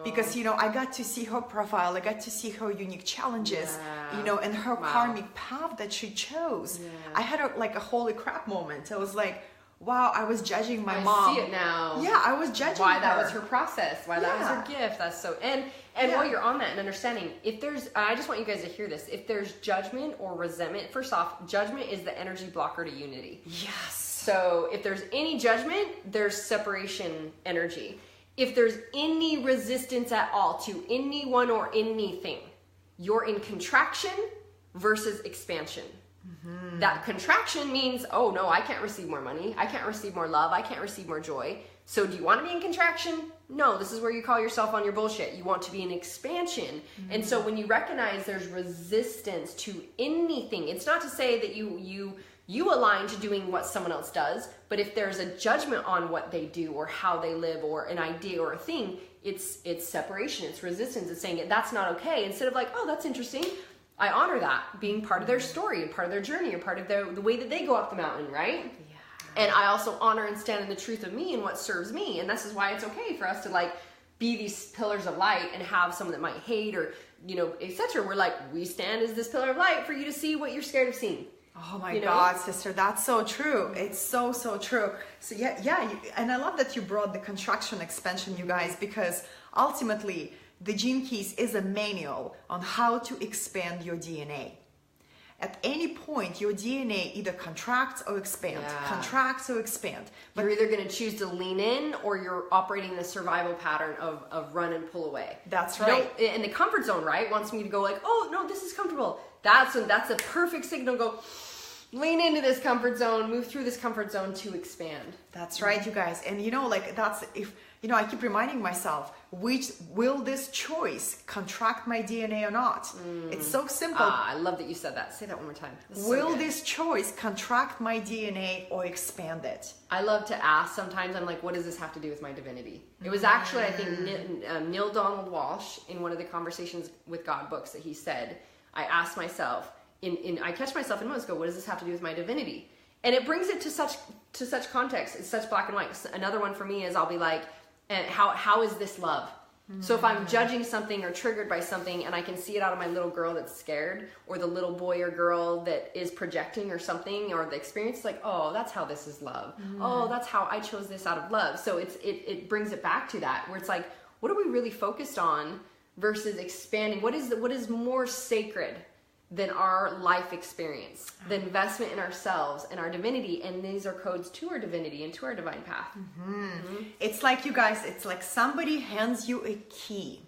Because, you know, I got to see her profile, I got to see her unique challenges, you know, and her karmic path that she chose. I had a holy crap moment. I was like, wow, I was judging my mom. I see it now. Yeah, I was judging why her. That was her process, why that was her gift. That's so, and while you're on that and understanding, if there's, I just want you guys to hear this, if there's judgment or resentment, first off, judgment is the energy blocker to unity. Yes. So if there's any judgment, there's separation energy. If there's any resistance at all to anyone or anything, you're in contraction versus expansion. That contraction means, oh no, I can't receive more money. I can't receive more love. I can't receive more joy. So do you want to be in contraction? No, this is where you call yourself on your bullshit. You want to be in expansion. And so when you recognize there's resistance to anything, it's not to say that you align to doing what someone else does, but if there's a judgment on what they do or how they live or an idea or a thing, it's separation, it's resistance, it's saying that's not okay. Instead of like, oh, that's interesting. I honor that being part of their story and part of their journey or part of the way that they go up the mountain, right? Yeah. And I also honor and stand in the truth of me and what serves me. And this is why it's okay for us to like be these pillars of light and have someone that might hate or, you know, etc. We're like, we stand as this pillar of light for you to see what you're scared of seeing. Oh my God, sister, that's so true. It's so, so true. So and I love that you brought the contraction expansion, you guys, because ultimately, the Gene Keys is a manual on how to expand your DNA. At any point, your DNA either contracts or expands, contracts or expand. But you're either going to choose to lean in or you're operating the survival pattern of run and pull away. That's right. And the comfort zone, right, wants me to go like, oh, no, this is comfortable. That's a perfect signal to go, lean into this comfort zone, move through this comfort zone to expand. That's right, you guys. And you know, like I keep reminding myself, will this choice contract my DNA or not? It's so simple. I love that you said that. Say that one more time. Will this choice contract my DNA or expand it? I love to ask sometimes, I'm like, what does this have to do with my divinity? It was actually, I think, Neil Donald Walsh, in one of the Conversations with God books that he said, I asked myself, I catch myself in moments, go, what does this have to do with my divinity? And it brings it to such context. It's such black and white. Another one for me is I'll be like, how is this love? So if I'm judging something or triggered by something and I can see it out of my little girl that's scared or the little boy or girl that is projecting or something or the experience, like, oh, that's how this is love. Oh, that's how I chose this out of love. So it brings it back to that where it's like, what are we really focused on versus expanding? What is more sacred than our life experience, the investment in ourselves and our divinity, and these are codes to our divinity and to our divine path. It's like, you guys, it's like somebody hands you a key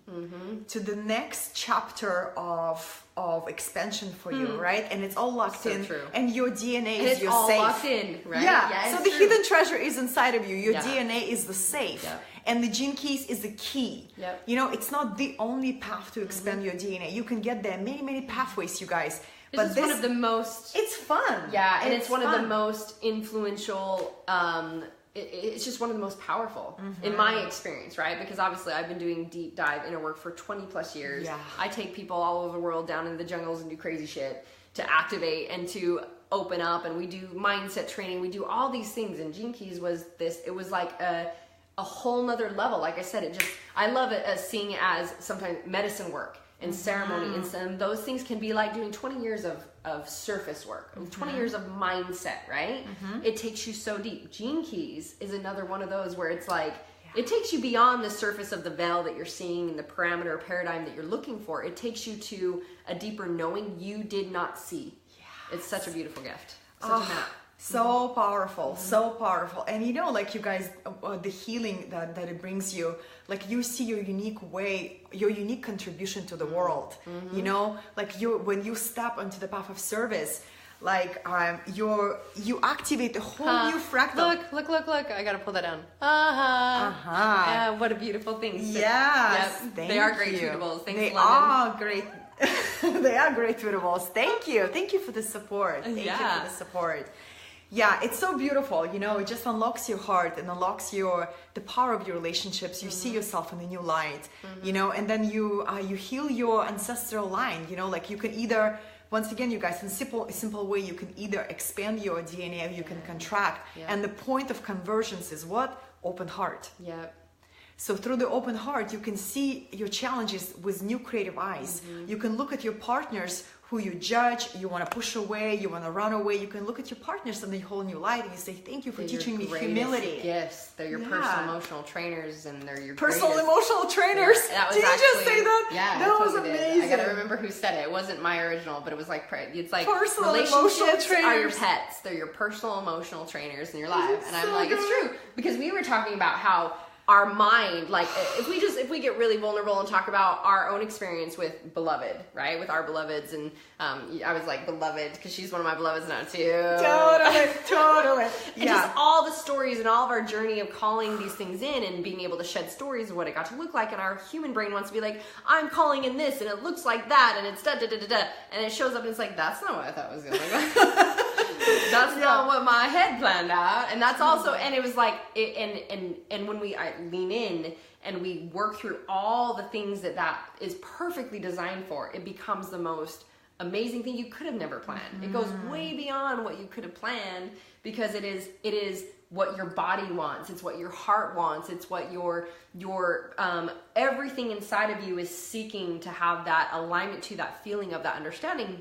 to the next chapter of expansion for you, right? And it's all locked in, and your DNA is your safe. Locked in, right? Yeah. So the hidden treasure is inside of you. Your DNA is the safe. And the Gene Keys is the key. You know, it's not the only path to expand your DNA. You can get there many pathways, you guys. But this is one of the most... It's fun. Yeah, and it's one of the most influential... it's just one of the most powerful in my experience, right? Because obviously I've been doing deep dive inner work for 20 plus years. I take people all over the world down in the jungles and do crazy shit activate and to open up, and we do mindset training, we do all these things, and Gene Keys was this, it was like a whole nother level. Like I said, I love it as seeing it as sometimes medicine work and ceremony, and some those things can be like doing 20 years of surface work, 20 years of mindset, right? It takes you so deep. Gene Keys is another one of those where it's like, it takes you beyond the surface of the veil that you're seeing and the parameter or paradigm that you're looking for. It takes you to a deeper knowing you did not see. It's such a beautiful gift. Such a map. So powerful, so powerful. And you know, like you guys, the healing that it brings you, like you see your unique way, your unique contribution to the world, you know, like when you step onto the path of service, like you activate a whole new fractal. Look, I gotta pull that down. What a beautiful thing. Yes, they are great tweetables. Thanks, they London. are great. They are great tweetables. Thank you for the support. Thank you for the support. Yeah, it's so beautiful, you know, it just unlocks your heart and unlocks the power of your relationships. You see yourself in a new light, you know, and then you heal your ancestral line, you know, like you can either, once again, you guys, in a simple way, you can either expand your DNA or you can contract. And the point of convergence is what? Open heart. So through the open heart, you can see your challenges with new creative eyes. You can look at your partners who you judge, you want to push away, you want to run away. You can look at your partners in a whole new light and you say, thank you for teaching me humility. Gifts. They're your personal emotional trainers, and they're your personal emotional trainers. That was Did you just say that? Yeah, that was amazing. I gotta remember who said it. It wasn't my original, but it was like, it's like personal relationships are your pets. They're your personal emotional trainers in your life. And I'm like, it's true, because we were talking about how our mind, like if we get really vulnerable and talk about our own experience with beloved, right? With our beloveds, and I was like beloved because she's one of my beloveds now too. Totally. And just all the stories and all of our journey of calling these things in and being able to shed stories of what it got to look like, and our human brain wants to be like, I'm calling in this and it looks like that and it's da-da-da-da-da, and it shows up and it's like, that's not what I thought it was gonna look like. That's not what my head planned out. And that's also, and it was like, and when I lean in and we work through all the things that is perfectly designed for, it becomes the most amazing thing you could have never planned. It goes way beyond what you could have planned, because it is what your body wants. It's what your heart wants. It's what your everything inside of you is seeking to have that alignment to, that feeling of that understanding.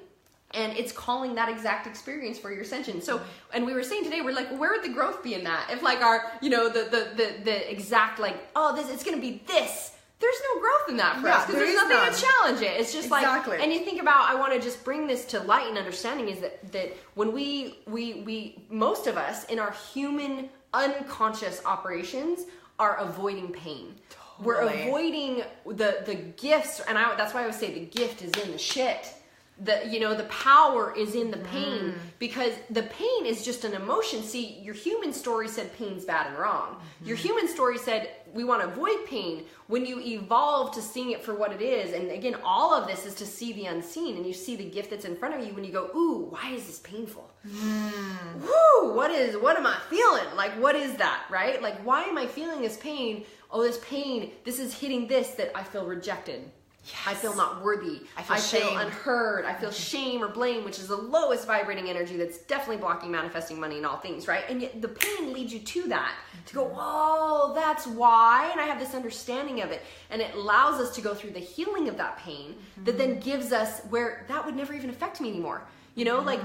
And it's calling that exact experience for your ascension. So, and we were saying today, we're like, where would the growth be in that? If like our, you know, the exact like, it's going to be this. There's no growth in that for us, because there's nothing to challenge it. It's just like, and you think about, I want to just bring this to light and understanding, is that when we most of us in our human unconscious operations are avoiding pain. Totally. We're avoiding the gifts, and that's why I would say the gift is in the shit. The power is in the pain, because the pain is just an emotion. See, your human story said pain's bad and wrong. Your human story said we want to avoid pain. When you evolve to seeing it for what it is, and again, all of this is to see the unseen, and you see the gift that's in front of you when you go, ooh, why is this painful? Woo, what am I feeling? Like, what is that, right? Like, why am I feeling this pain? Oh, this pain, this is hitting this, that I feel rejected. Yes. I feel not worthy. I feel unheard. I feel shame or blame, which is the lowest vibrating energy that's definitely blocking manifesting money and all things, right? And yet the pain leads you to that, to go, whoa, that's why. And I have this understanding of it. And it allows us to go through the healing of that pain that then gives us where that would never even affect me anymore. You know, like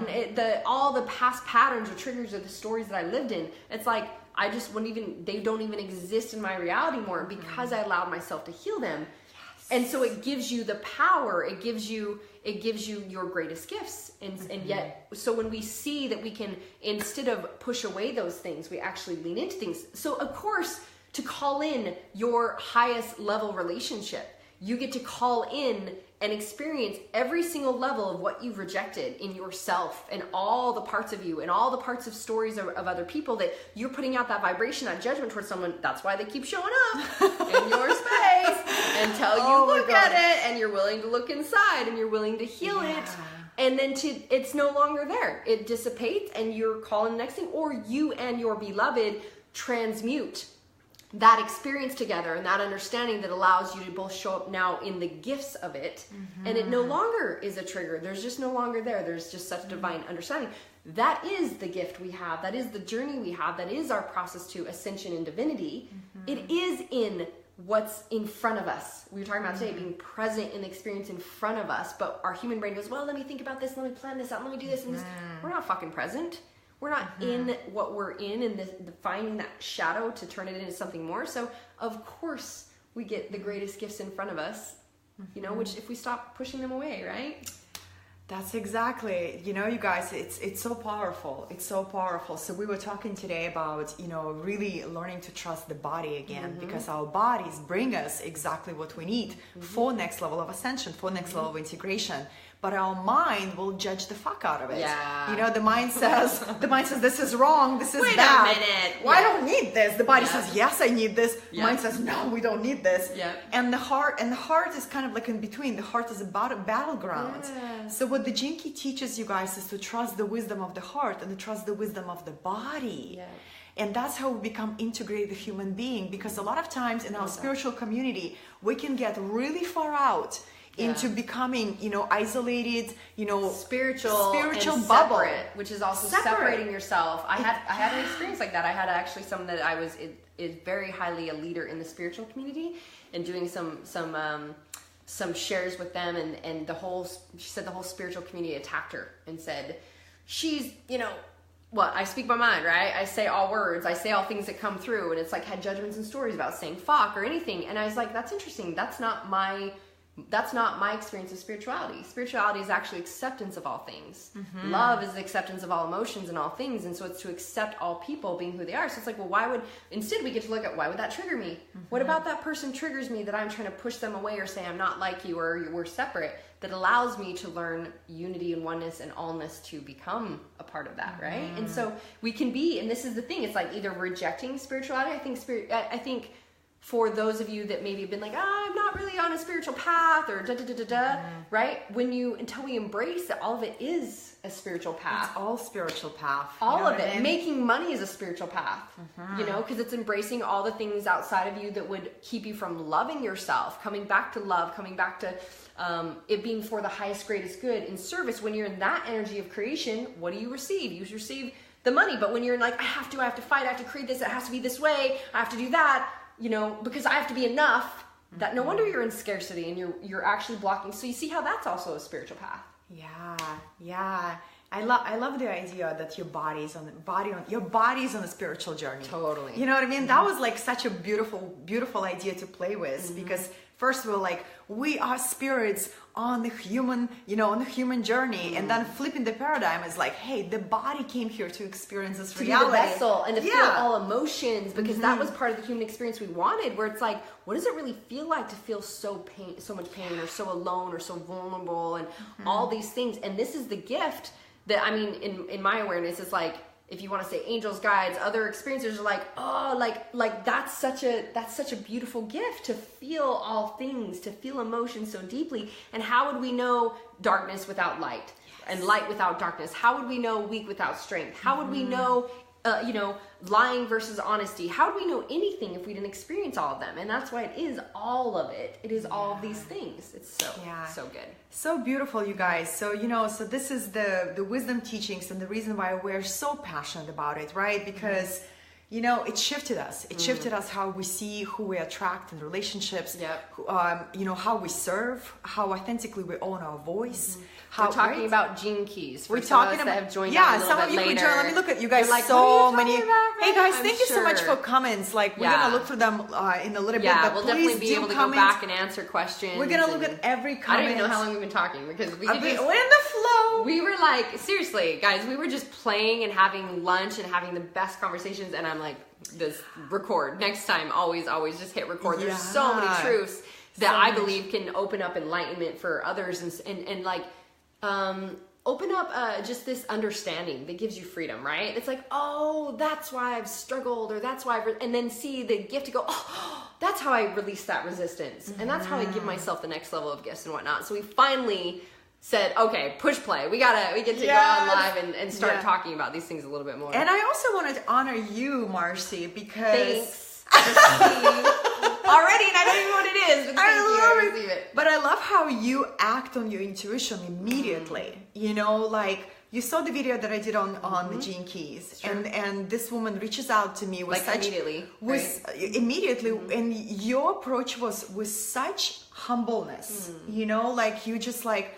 all the past patterns or triggers or the stories that I lived in, it's like, I just they don't even exist in my reality anymore, because I allowed myself to heal them. And so it gives you the power, it gives you your greatest gifts. And yet, so when we see that we can, instead of push away those things, we actually lean into things. So of course, to call in your highest level relationship, you get to call in and experience every single level of what you've rejected in yourself, and all the parts of you and all the parts of stories of other people that you're putting out that vibration, that judgment towards someone. That's why they keep showing up in your space until you look at it and you're willing to look inside and you're willing to heal it. And then it's no longer there. It dissipates and you're calling the next thing, or you and your beloved transmute that experience together and that understanding that allows you to both show up now in the gifts of it, and it no longer is a trigger. There's just no longer there. There's just such divine understanding. That is the gift we have. That is the journey we have. That is our process to ascension and divinity. It is in what's in front of us. We were talking about today, being present in the experience in front of us, but our human brain goes, well, let me think about this, let me plan this out, let me do this and this. We're not fucking present. We're not in what we're in and finding that shadow to turn it into something more. So of course we get the greatest gifts in front of us, you know, which if we stop pushing them away, right? That's exactly, you know, you guys, it's so powerful. It's so powerful. So we were talking today about, you know, really learning to trust the body again, because our bodies bring us exactly what we need for next level of ascension, for next level of integration. But our mind will judge the fuck out of it. Yeah. You know, the mind says, this is wrong, this is Wait bad. a minute. Well, I don't need this. The body says, yes, I need this. Yeah. Mind says, no, we don't need this. Yeah. And the heart is kind of like in between. The heart is about a battleground. Yeah. So what the Gene Key teaches you guys is to trust the wisdom of the heart and to trust the wisdom of the body. Yeah. And that's how we become integrated human being, because a lot of times in our spiritual community, we can get really far out into becoming, you know, isolated, you know, spiritual and bubble, separate, which is also separating yourself. I had an experience like that. I had actually someone that I was is very highly a leader in the spiritual community, and doing some shares with them, and she said the whole spiritual community attacked her and said she's, you know, what, I speak my mind, right? I say all words, I say all things that come through, and it's like had judgments and stories about saying fuck or anything. And I was like, that's interesting. That's not my experience of spirituality. Spirituality is actually acceptance of all things. Love is the acceptance of all emotions and all things. And so it's to accept all people being who they are. So it's like, well, instead we get to look at, why would that trigger me? What about that person triggers me that I'm trying to push them away or say I'm not like you or we're separate, that allows me to learn unity and oneness and allness to become a part of that, right? And so we can be, and this is the thing, it's like either rejecting spirituality. I think for those of you that maybe have been like, I'm not really on a spiritual path or right? Until we embrace that all of it is a spiritual path. It's all spiritual path. All of it. Making money is a spiritual path, you know, because it's embracing all the things outside of you that would keep you from loving yourself, coming back to love, coming back to it being for the highest, greatest good in service. When you're in that energy of creation, what do you receive? You receive the money. But when you're in like, I have to fight, I have to create this, it has to be this way, I have to do that, you know, because I have to be enough, that no wonder you're in scarcity and you're actually blocking. So you see how that's also a spiritual path. Yeah. I love the idea that your body's on a spiritual journey. Totally. You know what I mean? That was like such a beautiful idea to play with, because first we're like, we are spirits on the human journey, and then flipping the paradigm is like, hey, the body came here to experience this reality, to be the vessel and to feel all emotions, because that was part of the human experience we wanted, where it's like, what does it really feel like to feel so much pain or so alone or so vulnerable and all these things? And this is the gift that, I mean, in my awareness, it's like, if you want to say angels, guides, other experiencers are like, oh, like that's such a beautiful gift, to feel all things, to feel emotions so deeply. And how would we know darkness without light, and light without darkness? How would we know weak without strength? How would we know, lying versus honesty? How do we know anything if we didn't experience all of them? And that's why it is all of it. It is all of these things. It's so good. So beautiful, you guys. So, so this is the wisdom teachings, and the reason why we're so passionate about it, right? Because, it shifted us. It shifted us how we see, who we attract in relationships, how we serve, how authentically we own our voice. We're talking about gene keys. We're talking about, that have joined some of you could join. Let me look at you guys. Like, so many. Hey guys, I'm thank you so much for comments. Like, we're gonna look through them in a little bit. But we'll definitely be able to go back and answer questions. We're gonna look at every comment. I don't even know how long we've been talking, because we're in the flow. We were like, seriously, guys, we were just playing and having lunch and having the best conversations. And I'm like, this record next time. Always just hit record. There's so many truths that I believe can open up enlightenment for others and like. Open up just this understanding that gives you freedom, right? It's like, oh, that's why I've struggled, or that's why and then see the gift to go, oh, that's how I release that resistance. And that's how I give myself the next level of gifts and whatnot. So we finally said, okay, push play. We get to go on live and start talking about these things a little bit more. And I also wanted to honor you, Marci, because Already, and I don't even know what it is, but thank you. I receive it. But I love how you act on your intuition immediately. You know, like you saw the video that I did on the Gene Keys, and this woman reaches out to me with like such immediately, and your approach was with such humbleness. You know, like you just like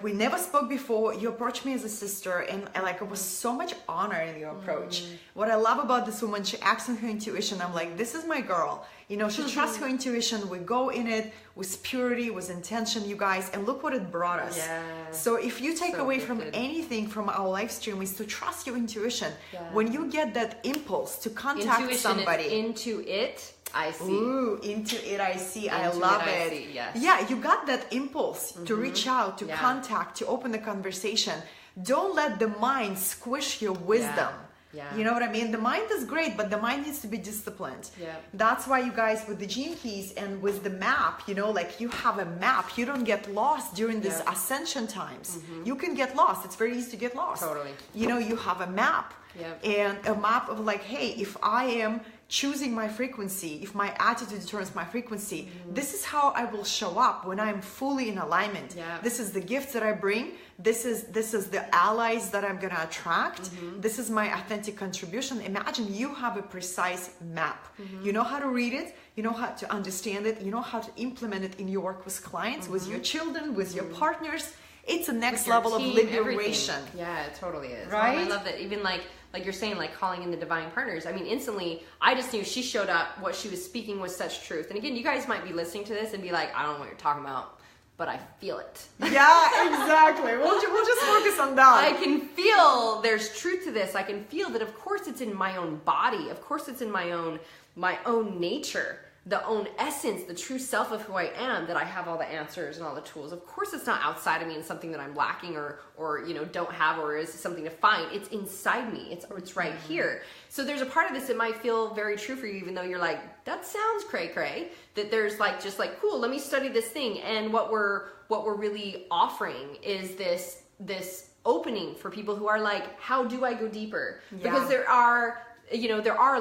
we never spoke before. You approached me as a sister, and like it was so much honor in your approach. What I love about this woman, she acts on her intuition. I'm like, this is my girl. You know, she trusts her intuition. We go in it with purity, with intention, you guys, and look what it brought us. Yeah. So if you take away from anything from our live stream, is to trust your intuition. When you get that impulse to contact intuition somebody, is into it, I see. Ooh, into it, I see. I Into love it, it. I see, yes. Yeah, you got that impulse to reach out, to contact, to open the conversation. Don't let the mind squish your wisdom. Yeah. You know what I mean? The mind is great, but the mind needs to be disciplined. Yeah. That's why you guys with the Gene Keys and with the map, you know, like you have a map. You don't get lost during this ascension times. You can get lost. It's very easy to get lost. Totally. You know, you have a map. Yep. And a map of like, hey, if I am choosing my frequency, if my attitude determines my frequency, this is how I will show up when I'm fully in alignment. Yeah. This is the gifts that I bring. This is the allies that I'm gonna attract. This is my authentic contribution. Imagine you have a precise map. You know how to read it. You know how to understand it. You know how to implement it in your work with clients, with your children, with your partners. It's a next level of liberation. Everything. Yeah, it totally is. Right? I love that. Even like you're saying, like calling in the divine partners. I mean, instantly, I just knew she showed up. What she was speaking was such truth. And again, you guys might be listening to this and be like, I don't know what you're talking about, but I feel it. Yeah, exactly. We'll just focus on that. I can feel there's truth to this. I can feel that. Of course, it's in my own body. Of course, it's in my own nature. The own essence, the true self of who I am, that I have all the answers and all the tools. Of course, it's not outside of me and something that I'm lacking or you know don't have or is something to find. It's inside me. It's right here. So there's a part of this that might feel very true for you, even though you're like, that sounds cray cray. That there's like just like cool. Let me study this thing. And what we're really offering is this opening for people who are like, how do I go deeper? Because there are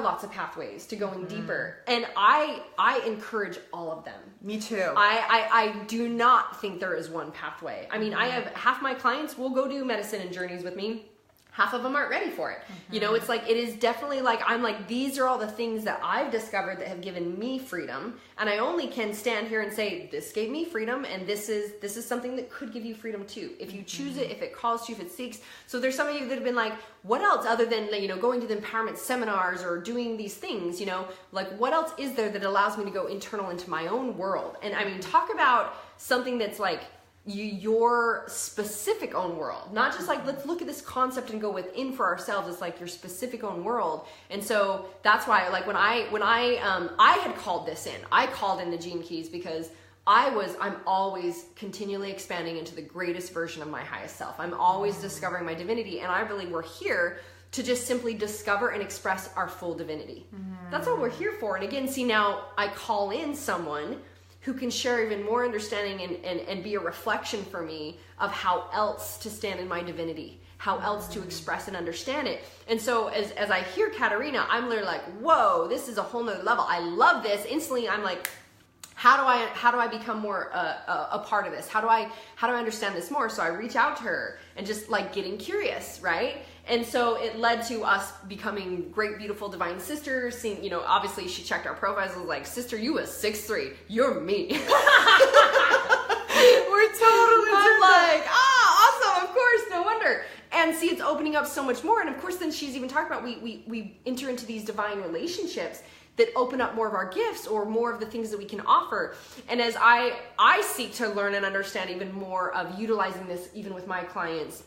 lots of pathways to going deeper, and I encourage all of them. Me too. I do not think there is one pathway. I mean, I have half my clients will go do medicine and journeys with me. Half of them aren't ready for it. You know, it's like, it is definitely like, I'm like, these are all the things that I've discovered that have given me freedom. And I only can stand here and say, this gave me freedom. And this is something that could give you freedom too. If you choose it, if it calls to you, if it seeks. So there's some of you that have been like, what else other than, you know, going to the empowerment seminars or doing these things, you know, like what else is there that allows me to go internal into my own world? And I mean, talk about something that's like, your specific own world, not just like, let's look at this concept and go within for ourselves. It's like your specific own world. And so that's why, like when I had called this in, I called in the Gene Keys because I'm always continually expanding into the greatest version of my highest self. I'm always discovering my divinity. And I believe we're here to just simply discover and express our full divinity. That's what we're here for. And again, see, now I call in someone who can share even more understanding and be a reflection for me of how else to stand in my divinity, how else to express and understand it. And so as I hear Katerina, I'm literally like, whoa, this is a whole nother level. I love this. Instantly, I'm like, how do I become more a part of this? How do I understand this more? So I reach out to her and just like getting curious, right? And so it led to us becoming great, beautiful, divine sisters. Seeing, you know, obviously she checked our profiles and was like, sister, you was 6'3", you're me. We're totally I'm like, awesome, of course, no wonder. And see, it's opening up so much more. And of course, then she's even talking about we enter into these divine relationships that open up more of our gifts or more of the things that we can offer. And as I seek to learn and understand even more of utilizing this even with my clients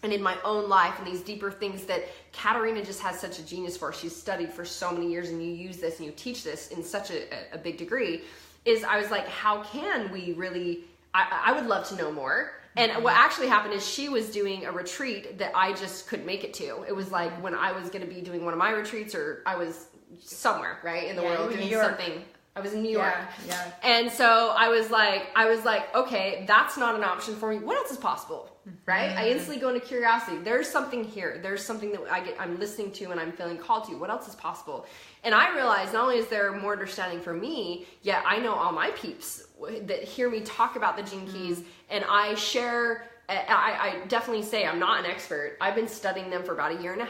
and in my own life and these deeper things that Katerina just has such a genius for. She's studied for so many years and you use this and you teach this in such a big degree, is I was like, how can we really, I would love to know more. And what actually happened is she was doing a retreat that I just couldn't make it to. It was like when I was going to be doing one of my retreats or I was somewhere, right, in the world doing something. I was in New York. Yeah. And so I was like, okay, that's not an option for me. What else is possible? Right? I instantly go into curiosity. There's something here. There's something that I'm listening to and I'm feeling called to. What else is possible? And I realized not only is there more understanding for me, yet I know all my peeps that hear me talk about the Gene Keys, and I share. I definitely say I'm not an expert. I've been studying them for about 1.5 years,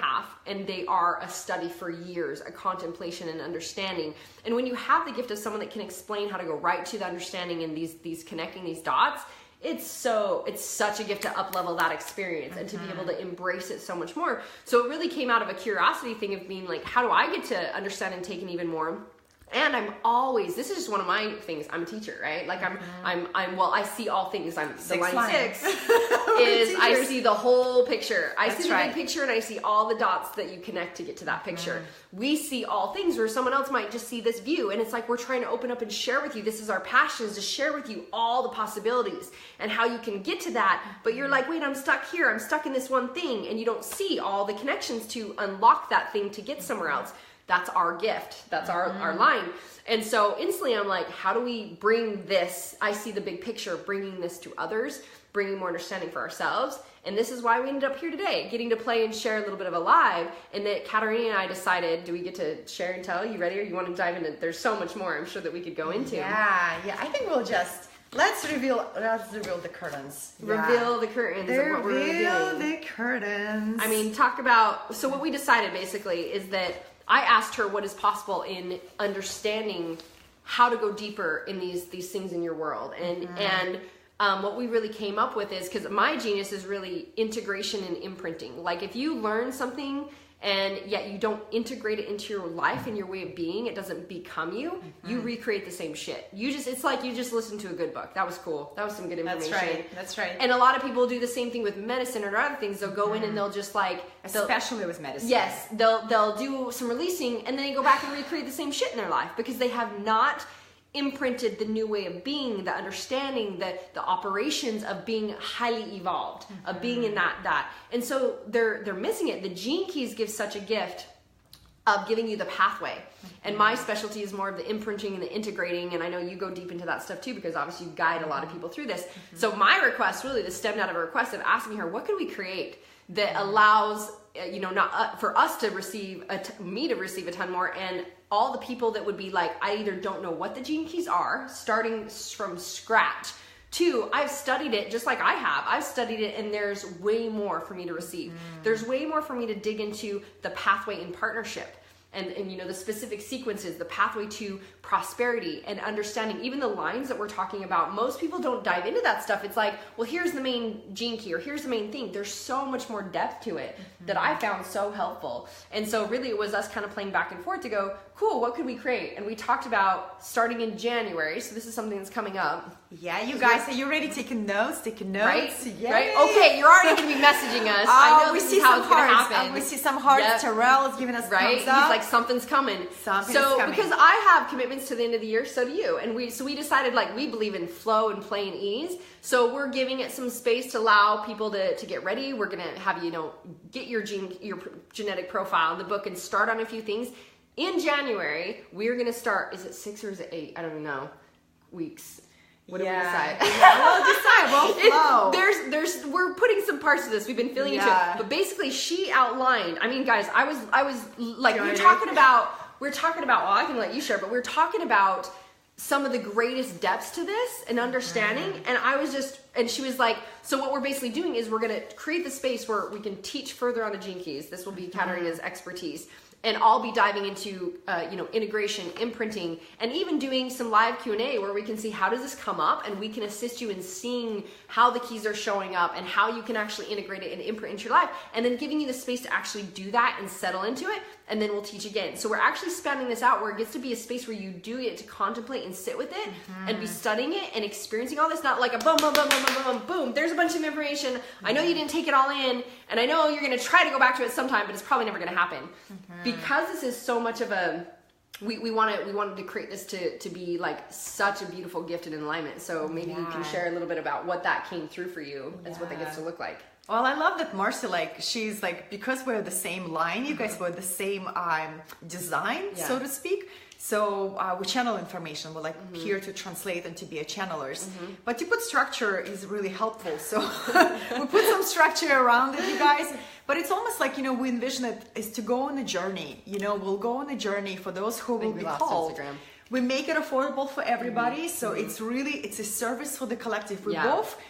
and they are a study for years, a contemplation and understanding. And when you have the gift of someone that can explain how to go right to the understanding and these connecting these dots, it's such a gift to up-level that experience and to be able to embrace it so much more. So it really came out of a curiosity thing of being like, how do I get to understand and take in even more? And this is just one of my things. I'm a teacher, right? Like I see all things. I'm the line 6 is I see the whole picture. I see the big picture and I see all the dots that you connect to get to that picture. We see all things where someone else might just see this view. And it's like, we're trying to open up and share with you. This is our passion, is to share with you all the possibilities and how you can get to that. But you're like, wait, I'm stuck here. I'm stuck in this one thing. And you don't see all the connections to unlock that thing to get somewhere else. That's our gift. That's our line. And so instantly I'm like, how do we bring this? I see the big picture, bringing this to others, bringing more understanding for ourselves. And this is why we ended up here today, getting to play and share a little bit of a live. And that Katerina and I decided, do we get to share and tell? You ready? Or you want to dive into? There's so much more I'm sure that we could go into. Yeah. I think we'll just, let's reveal the curtains. Reveal the curtains of what we're doing. Reveal the curtains. I mean, so what we decided basically is that I asked her what is possible in understanding how to go deeper in these things in your world. And what we really came up with is, because my genius is really integration and imprinting. Like if you learn something and yet you don't integrate it into your life and your way of being, it doesn't become you, you recreate the same shit. It's like you just listened to a good book. That was cool. That was some good information. That's right. And a lot of people do the same thing with medicine or other things. They'll go in and they'll just especially with medicine. Yes. They'll do some releasing and then they go back and recreate the same shit in their life because they have not imprinted the new way of being, the understanding, the operations of being highly evolved, of being in that. And so they're missing it. The Gene Keys give such a gift of giving you the pathway. And my specialty is more of the imprinting and the integrating. And I know you go deep into that stuff too, because obviously you guide a lot of people through this. So my request, really, this stemmed out of a request of asking her, what could we create that allows, not for us to receive, me to receive a ton more, and all the people that would be like, I either don't know what the Gene Keys are, starting from scratch, to I've studied it just like I have. I've studied it and there's way more for me to receive. There's way more for me to dig into the pathway in partnership. And the specific sequences, the pathway to prosperity and understanding, even the lines that we're talking about. Most people don't dive into that stuff. It's like, well, here's the main Gene Key or here's the main thing. There's so much more depth to it that I found so helpful. And so really it was us kind of playing back and forth to go, cool, what could we create? And we talked about starting in January. So this is something that's coming up. Yeah, you guys, are you ready taking notes? Right? Yay. Right? Okay, you're already going to be messaging us. I know this is how it's going to happen. We see some hearts. Yep. Terrell is giving us thumbs up. He's like, something's coming. Something's coming. Because I have commitments to the end of the year, so do you. And we decided, like, we believe in flow and play and ease. So we're giving it some space to allow people to get ready. We're going to have you, get your genetic profile in the book and start on a few things. In January, we're going to start, is it 6 or is it 8? I don't even know. Weeks. What do we decide? We'll flow. We're putting some parts of this. We've been feeling into it. But basically she outlined, I mean, guys, I was like, we're talking about, well, I can let you share, but we're talking about some of the greatest depths to this and understanding. And she was like, so what we're basically doing is we're going to create the space where we can teach further on the Gene Keys. This will be Katerina's expertise. And I'll be diving into, integration, imprinting, and even doing some live Q&A where we can see how does this come up, and we can assist you in seeing how the keys are showing up and how you can actually integrate it and imprint into your life, and then giving you the space to actually do that and settle into it, and then we'll teach again. So we're actually spanning this out where it gets to be a space where you do get to contemplate and sit with it and be studying it and experiencing all this, not like a boom, boom, boom, boom, boom, boom, boom. There's a bunch of information. I know you didn't take it all in, and I know you're going to try to go back to it sometime, but it's probably never going to happen. Because this is so much of a, we wanted to create this to be like such a beautiful gift and alignment. So maybe you can share a little bit about what that came through for you as what that gets to look like. Well, I love that Marci, like, she's like, because we're the same line, you guys were the same design, so to speak. So we channel information. We're like here to translate and to be a channelers. But to put structure is really helpful. So we put some structure around it, you guys. But it's almost like, you know, we envision it is to go on a journey. You know, we'll go on a journey for those who will be called. Instagram. We make it affordable for everybody. So it's really, it's a service for the collective. We're both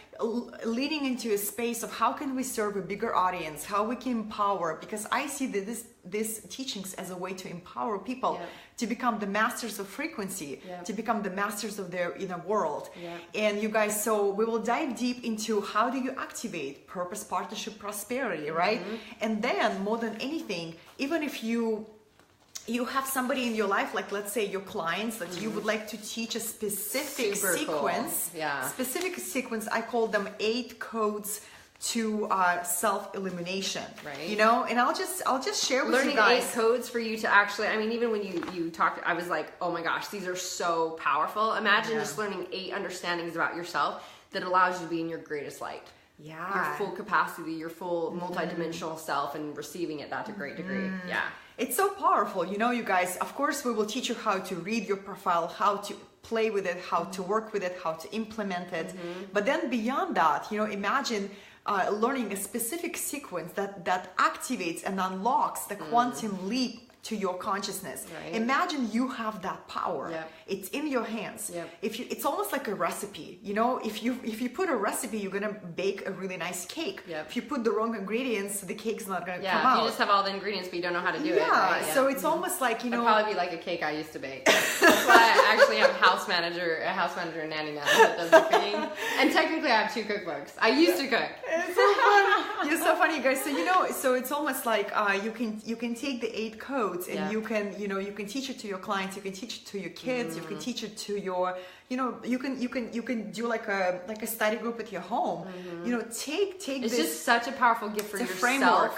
leading into a space of how can we serve a bigger audience, how we can empower, because I see that this teachings as a way to empower people to become the masters of frequency, to become the masters of their inner world. And you guys, so we will dive deep into how do you activate purpose, partnership, prosperity, right? And then more than anything, even if you have somebody in your life, like let's say your clients, that you would like to teach a specific sequence, specific sequence, I call them 8 codes to self-illumination, right? You know, and I'll just share with you guys. Learning 8 codes for you to actually, I mean, even when you talked, I was like, oh my gosh, these are so powerful. Imagine just learning 8 understandings about yourself that allows you to be in your greatest light. Your full capacity, your full multidimensional self, and receiving it that to a great degree. It's so powerful, you know, you guys. Of course, we will teach you how to read your profile, how to play with it, how to work with it, how to implement it. But then beyond that, you know, imagine learning a specific sequence that activates and unlocks the quantum leap to your consciousness. Imagine you have that power. It's in your hands. It's almost like a recipe. You know, if you put a recipe, you're gonna bake a really nice cake. If you put the wrong ingredients, the cake's not gonna come out. You just have all the ingredients, but you don't know how to do it. So it's almost like, you know, it'd probably be like a cake I used to bake. That's why I actually have a house manager and nanny now that does the cooking. And technically, I have 2 cookbooks. I used to cook. It's so funny. You're so funny, you guys. So you know, so it's almost like you can take the 8 codes. And you can teach it to your clients, you can teach it to your kids, you can teach it to your, you know, you can do like a study group at your home. You know, take it's just such a powerful gift for yourself. Framework.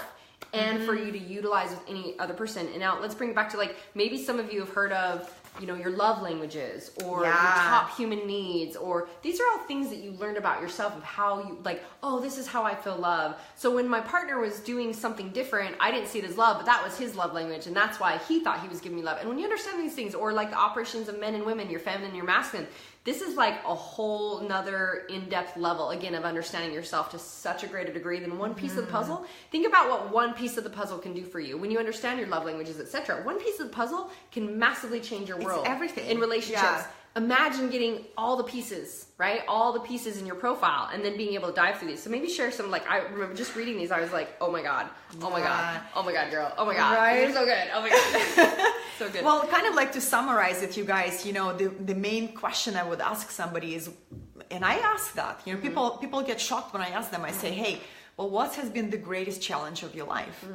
And for you to utilize with any other person. And now let's bring it back to, like, maybe some of you have heard of, you know, your love languages or your top human needs, or these are all things that you learned about yourself of how you, like, oh, this is how I feel love. So when my partner was doing something different, I didn't see it as love, but that was his love language, and that's why he thought he was giving me love. And when you understand these things, or like the operations of men and women, your feminine and your masculine, this is like a whole nother in-depth level, again, of understanding yourself to such a greater degree than one piece of the puzzle. Think about what one piece of the puzzle can do for you. When you understand your love languages, etc., one piece of the puzzle can massively change your world. It's everything. In relationships. Imagine getting all the pieces, right? All the pieces in your profile, and then being able to dive through these. So maybe share some, like, I remember just reading these, I was like, oh my God, oh my God, oh my God, girl, oh my God, right? You're so good, oh my God. So good. Well, kind of like to summarize it, you guys, you know, the main question I would ask somebody is, and I ask that, you know, people get shocked when I ask them, I say, hey, well, what has been the greatest challenge of your life?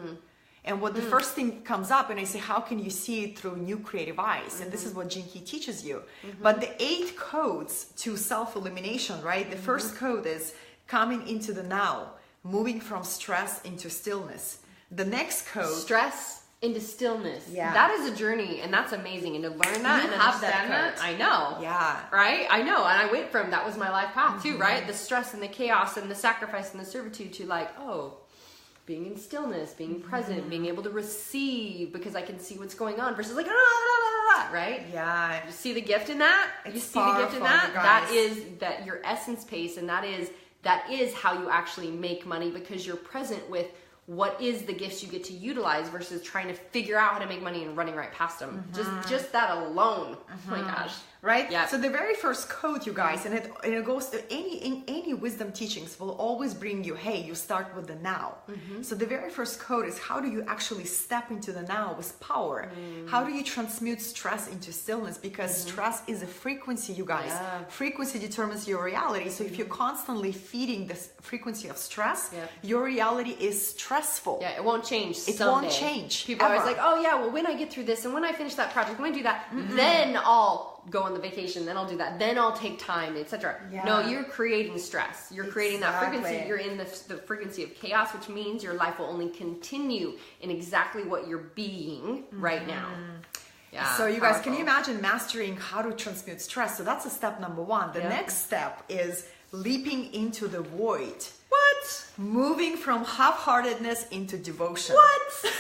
And what the first thing comes up, and I say, how can you see it through new creative eyes? And this is what Jinki teaches you. But the 8 codes to self-illumination, right? The first code is coming into the now, moving from stress into stillness. The next code, stress into stillness. That is a journey, and that's amazing. And to learn that and understand that, I know. Right? I know. And I went from, that was my life path too, right? The stress and the chaos and the sacrifice and the servitude to, like, oh, being in stillness, being present, being able to receive because I can see what's going on, versus like, right? You see the gift in that? You see the gift in that? That is that your essence pace, and that is how you actually make money, because you're present with what is the gifts you get to utilize versus trying to figure out how to make money and running right past them. Just that alone. Oh my gosh. Right? So the very first code, you guys, and it goes to any wisdom teachings will always bring you, hey, you start with the now. So the very first code is, how do you actually step into the now with power? How do you transmute stress into stillness? Because stress is a frequency, you guys. Frequency determines your reality. So if you're constantly feeding this frequency of stress, your reality is stressful. It won't change. It won't change. People are always like, oh yeah, well, when I get through this and when I finish that project, when I do that, then I'll go on the vacation, then I'll do that, then I'll take time, etc. No, you're creating stress. You're creating that frequency. You're in the frequency of chaos, which means your life will only continue in exactly what you're being right now. So you guys, can you imagine mastering how to transmute stress? So that's a step number 1. The next step is leaping into the void. Moving from half-heartedness into devotion. What?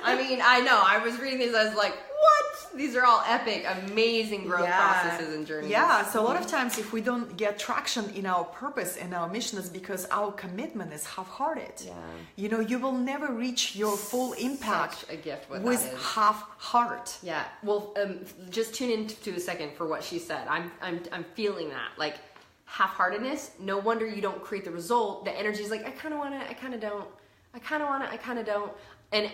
I mean, I know. I was reading these. I was like, what? These are all epic, amazing growth processes and journeys. Yeah. So a lot of times, if we don't get traction in our purpose and our mission, is because our commitment is half-hearted. Yeah. You know, you will never reach your full impact Such a gift with half heart. Yeah. Well, just tune into a second for what she said. I'm feeling that. Like, half-heartedness, no wonder you don't create the result. The energy is like, I kind of want to, I kind of don't. I kind of want to, I kind of don't. And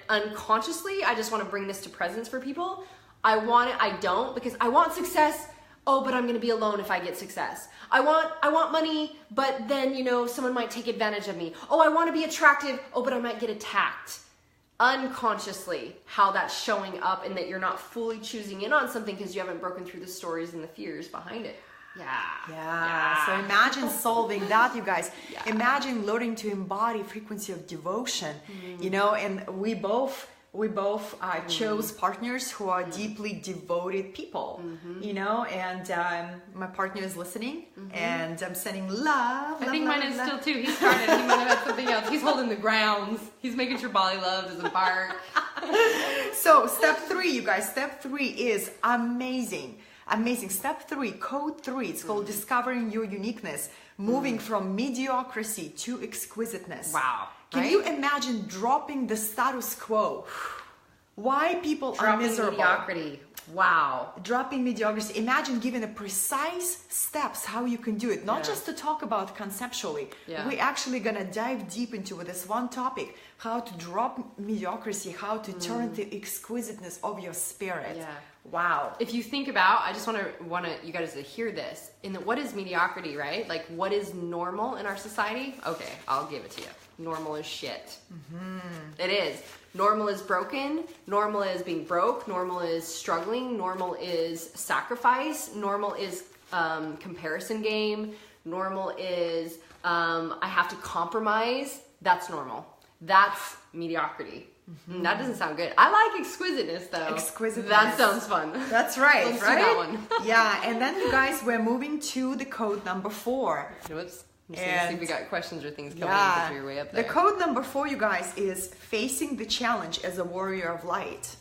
unconsciously, I just want to bring this to presence for people. I want it, I don't, because I want success. Oh, but I'm going to be alone if I get success. I want money, but then, you know, someone might take advantage of me. Oh, I want to be attractive. Oh, but I might get attacked. Unconsciously, how that's showing up, and that you're not fully choosing in on something because you haven't broken through the stories and the fears behind it. Yeah. So imagine solving that, you guys. Yeah. Imagine learning to embody frequency of devotion. You know, and we both chose partners who are deeply devoted people. You know, and my partner is listening, and I'm sending love. I think mine is still too. He started. He might have had something else. He's holding the grounds. He's making sure Bali Love doesn't bark. So step 3, you guys. Step 3 is amazing. Step 3, code 3, it's called discovering your uniqueness, moving from mediocrity to exquisiteness. Wow. Can you imagine dropping the status quo? Why people are miserable? Mediocrity. Wow. Dropping mediocrity. Imagine giving a precise steps how you can do it. Not just to talk about conceptually. Yeah. We're actually going to dive deep into this one topic, how to drop mediocrity, how to turn the exquisiteness of your spirit. Yeah. Wow. If you think about, I just want you guys to hear this. What is mediocrity, right? Like, what is normal in our society? Okay, I'll give it to you. Normal is shit. It is. Normal is broken. Normal is being broke. Normal is struggling. Normal is sacrifice. Normal is comparison game. Normal is I have to compromise. That's normal. That's mediocrity. That doesn't sound good. I like exquisiteness, though. Exquisiteness. That sounds fun. That's right. Let's right? do that one. Yeah, and then you guys, we're moving to the code number 4. Whoops. I'm just gonna see if we got questions or things coming in your way up there. The code number 4, you guys, is facing the challenge as a warrior of light.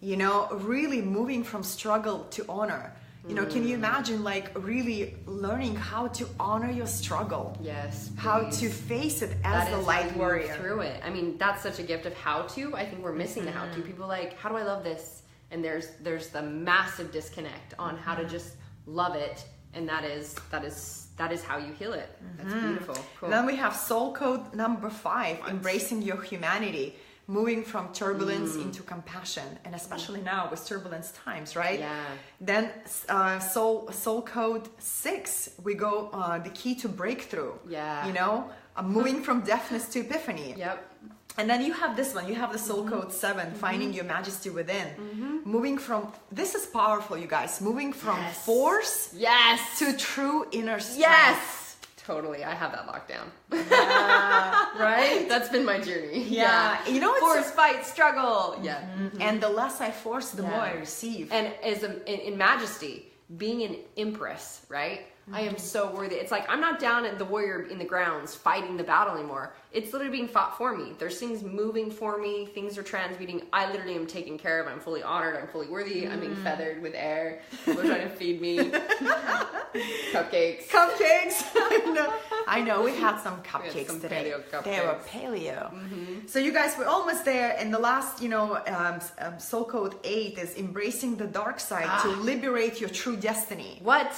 You know, really moving from struggle to honor. You know, can you imagine, like, really learning how to honor your struggle? Yes. Please. How to face it as the light warrior. Through it. I mean, that's such a gift of how to. I think we're missing the how to. People are like, how do I love this? And there's the massive disconnect on how to just love it, and that is how you heal it. That's beautiful. Cool. Then we have soul code number 5, embracing your humanity. Moving from turbulence into compassion, and especially now with turbulence times, right? Yeah. Then soul code 6, we go the key to breakthrough. Yeah. You know, moving from deafness to epiphany. Yep. And then you have this one. You have the soul code 7, finding your majesty within. Moving from, this is powerful, you guys. Moving from force to true inner strength. Yes. Totally, I have that locked down. Right? That's been my journey. Yeah. You know, force, fight, struggle. Yeah. And the less I force, the more I receive. And as in majesty, being an empress, right? I am so worthy. It's like I'm not down at the warrior in the grounds fighting the battle anymore. It's literally being fought for me. There's things moving for me. Things are transmuting. I literally am taken care of. I'm fully honored. I'm fully worthy. I'm being feathered with air. People are trying to feed me. Cupcakes. I know. We had some cupcakes today. They were paleo. So you guys, we're almost there. And the last, soul code 8 is embracing the dark side to liberate your true destiny. What?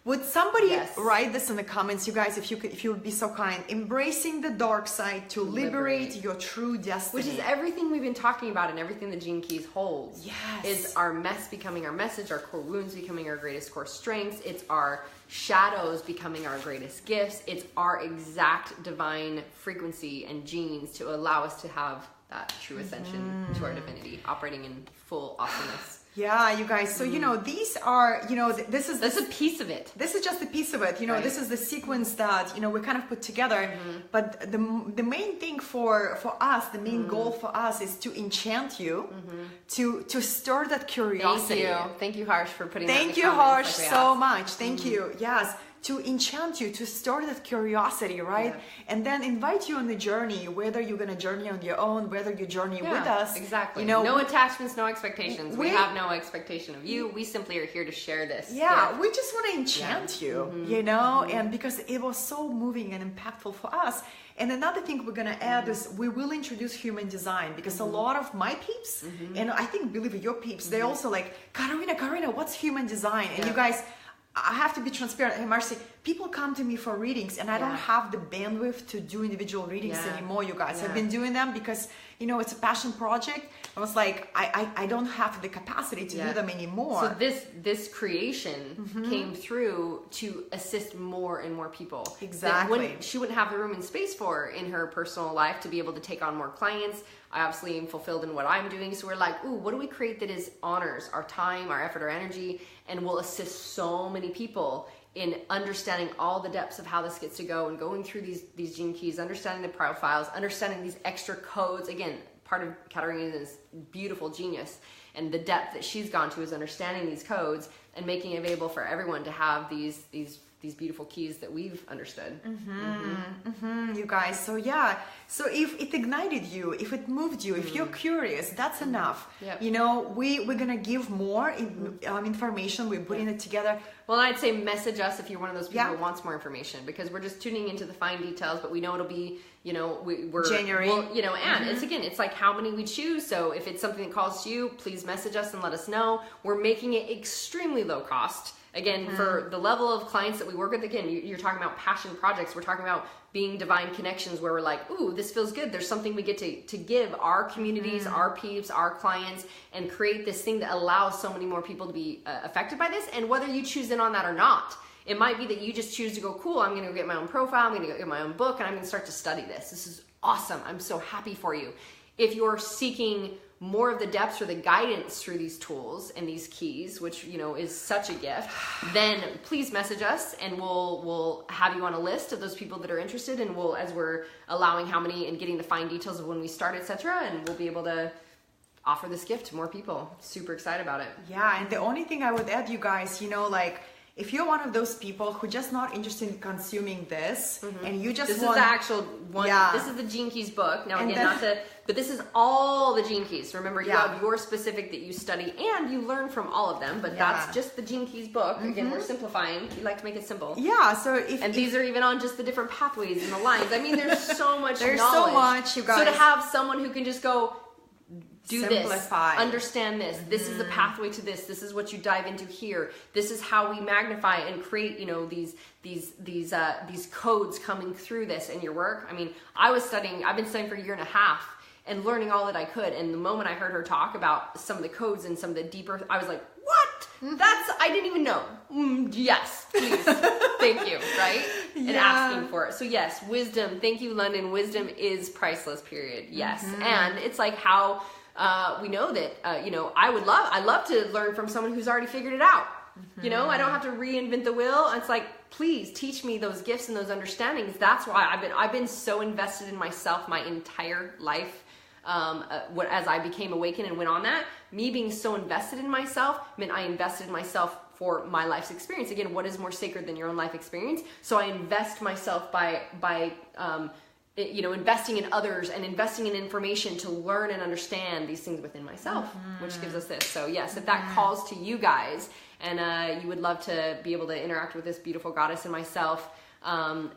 Would somebody write this in the comments, you guys, if you would be so kind? Embracing the dark side to liberate your true destiny. Which is everything we've been talking about and everything the Gene Keys holds. Yes. Is our mess becoming our message, our core wounds becoming our greatest core strengths. It's our shadows becoming our greatest gifts. It's our exact divine frequency and genes to allow us to have that true ascension to our divinity, operating in full awesomeness. Yeah, you guys. So, these are, this is a piece of it. This is just a piece of it. This is the sequence that, we kind of put together. But the main thing for us, the main goal for us is to enchant you, to stir that curiosity. Thank you, Harsh, for putting that in the comments. Thank you, Harsh, so much. Thank you. Yes. to enchant you, to start that curiosity, right? Yeah. And then invite you on the journey, whether you're going to journey on your own, whether you journey with us. Exactly. You know, no attachments, no expectations. We have no expectation of you. We simply are here to share this. Yeah, we just want to enchant you, you know, and because it was so moving and impactful for us. And another thing we're going to add is we will introduce human design, because a lot of my peeps, and I think, believe it, your peeps, they also like, Katerina, what's human design? And you guys, I have to be transparent. Hey, Marci, people come to me for readings, and I don't have the bandwidth to do individual readings anymore, you guys. I've been doing them because, you know, it's a passion project. I was like, I don't have the capacity to do them anymore. So this creation came through to assist more and more people. Exactly. She wouldn't have the room and space for in her personal life to be able to take on more clients. I obviously am fulfilled in what I'm doing. So we're like, ooh, what do we create that is honors our time, our effort, our energy, and will assist so many people in understanding all the depths of how this gets to go, and going through these gene keys, understanding the profiles, understanding these extra codes. Again, part of Katerina's beautiful genius and the depth that she's gone to is understanding these codes and making it available for everyone to have these beautiful keys that we've understood. You guys, so yeah, so if it ignited you, if it moved you, if you're curious, that's enough. You know, we're gonna give more information. We're putting it together. Well, I'd say message us if you're one of those people who wants more information, because we're just tuning into the fine details, but we know it'll be, you know, we're January. Well, you know, and it's like how many we choose. So if it's something that calls to you, please message us and let us know. We're making it extremely low cost. Again, for the level of clients that we work with, again, you're talking about passion projects. We're talking about being divine connections where we're like, ooh, this feels good. There's something we get to give our communities, our peeps, our clients, and create this thing that allows so many more people to be affected by this. And whether you choose in on that or not, it might be that you just choose to go, cool, I'm going to go get my own profile. I'm going to go get my own book, and I'm going to start to study this. This is awesome. I'm so happy for you. If you're seeking more of the depths or the guidance through these tools and these keys, which, you know, is such a gift, then please message us, and we'll have you on a list of those people that are interested, and we'll, as we're allowing how many and getting the fine details of when we start, etc., and we'll be able to offer this gift to more people. Super excited about it. Yeah, and the only thing I would add, you guys, you know, like, if you're one of those people who just not interested in consuming this, and you just this is the actual one. This is the Gene Keys book. Now, again, but this is all the Gene Keys. Remember, you have your specific that you study, and you learn from all of them. But that's just the Gene Keys book. Again, we're simplifying. We like to make it simple. Yeah. So these are even on just the different pathways and the lines. I mean, there's so much. There's knowledge. so much, you guys. So to have someone who can just go, do simplify. This, understand this. This is the pathway to this. This is what you dive into here. This is how we magnify and create, you know, these codes coming through this in your work. I mean, I've been studying for a year and a half and learning all that I could. And the moment I heard her talk about some of the codes and some of the deeper, I was like, what? I didn't even know. Yes, please. Thank you, right? And asking for it. So yes, wisdom. Thank you, London. Wisdom is priceless, period. Yes. And it's like how we know that, you know, I love to learn from someone who's already figured it out. You know, I don't have to reinvent the wheel. It's like, please teach me those gifts and those understandings. That's why I've been so invested in myself my entire life. As I became awakened and went on that, me being so invested in myself meant I invested in myself for my life's experience. Again, what is more sacred than your own life experience? So I invest myself by you know, investing in others and investing in information to learn and understand these things within myself, which gives us this. So yes, if that calls to you guys, and you would love to be able to interact with this beautiful goddess and myself,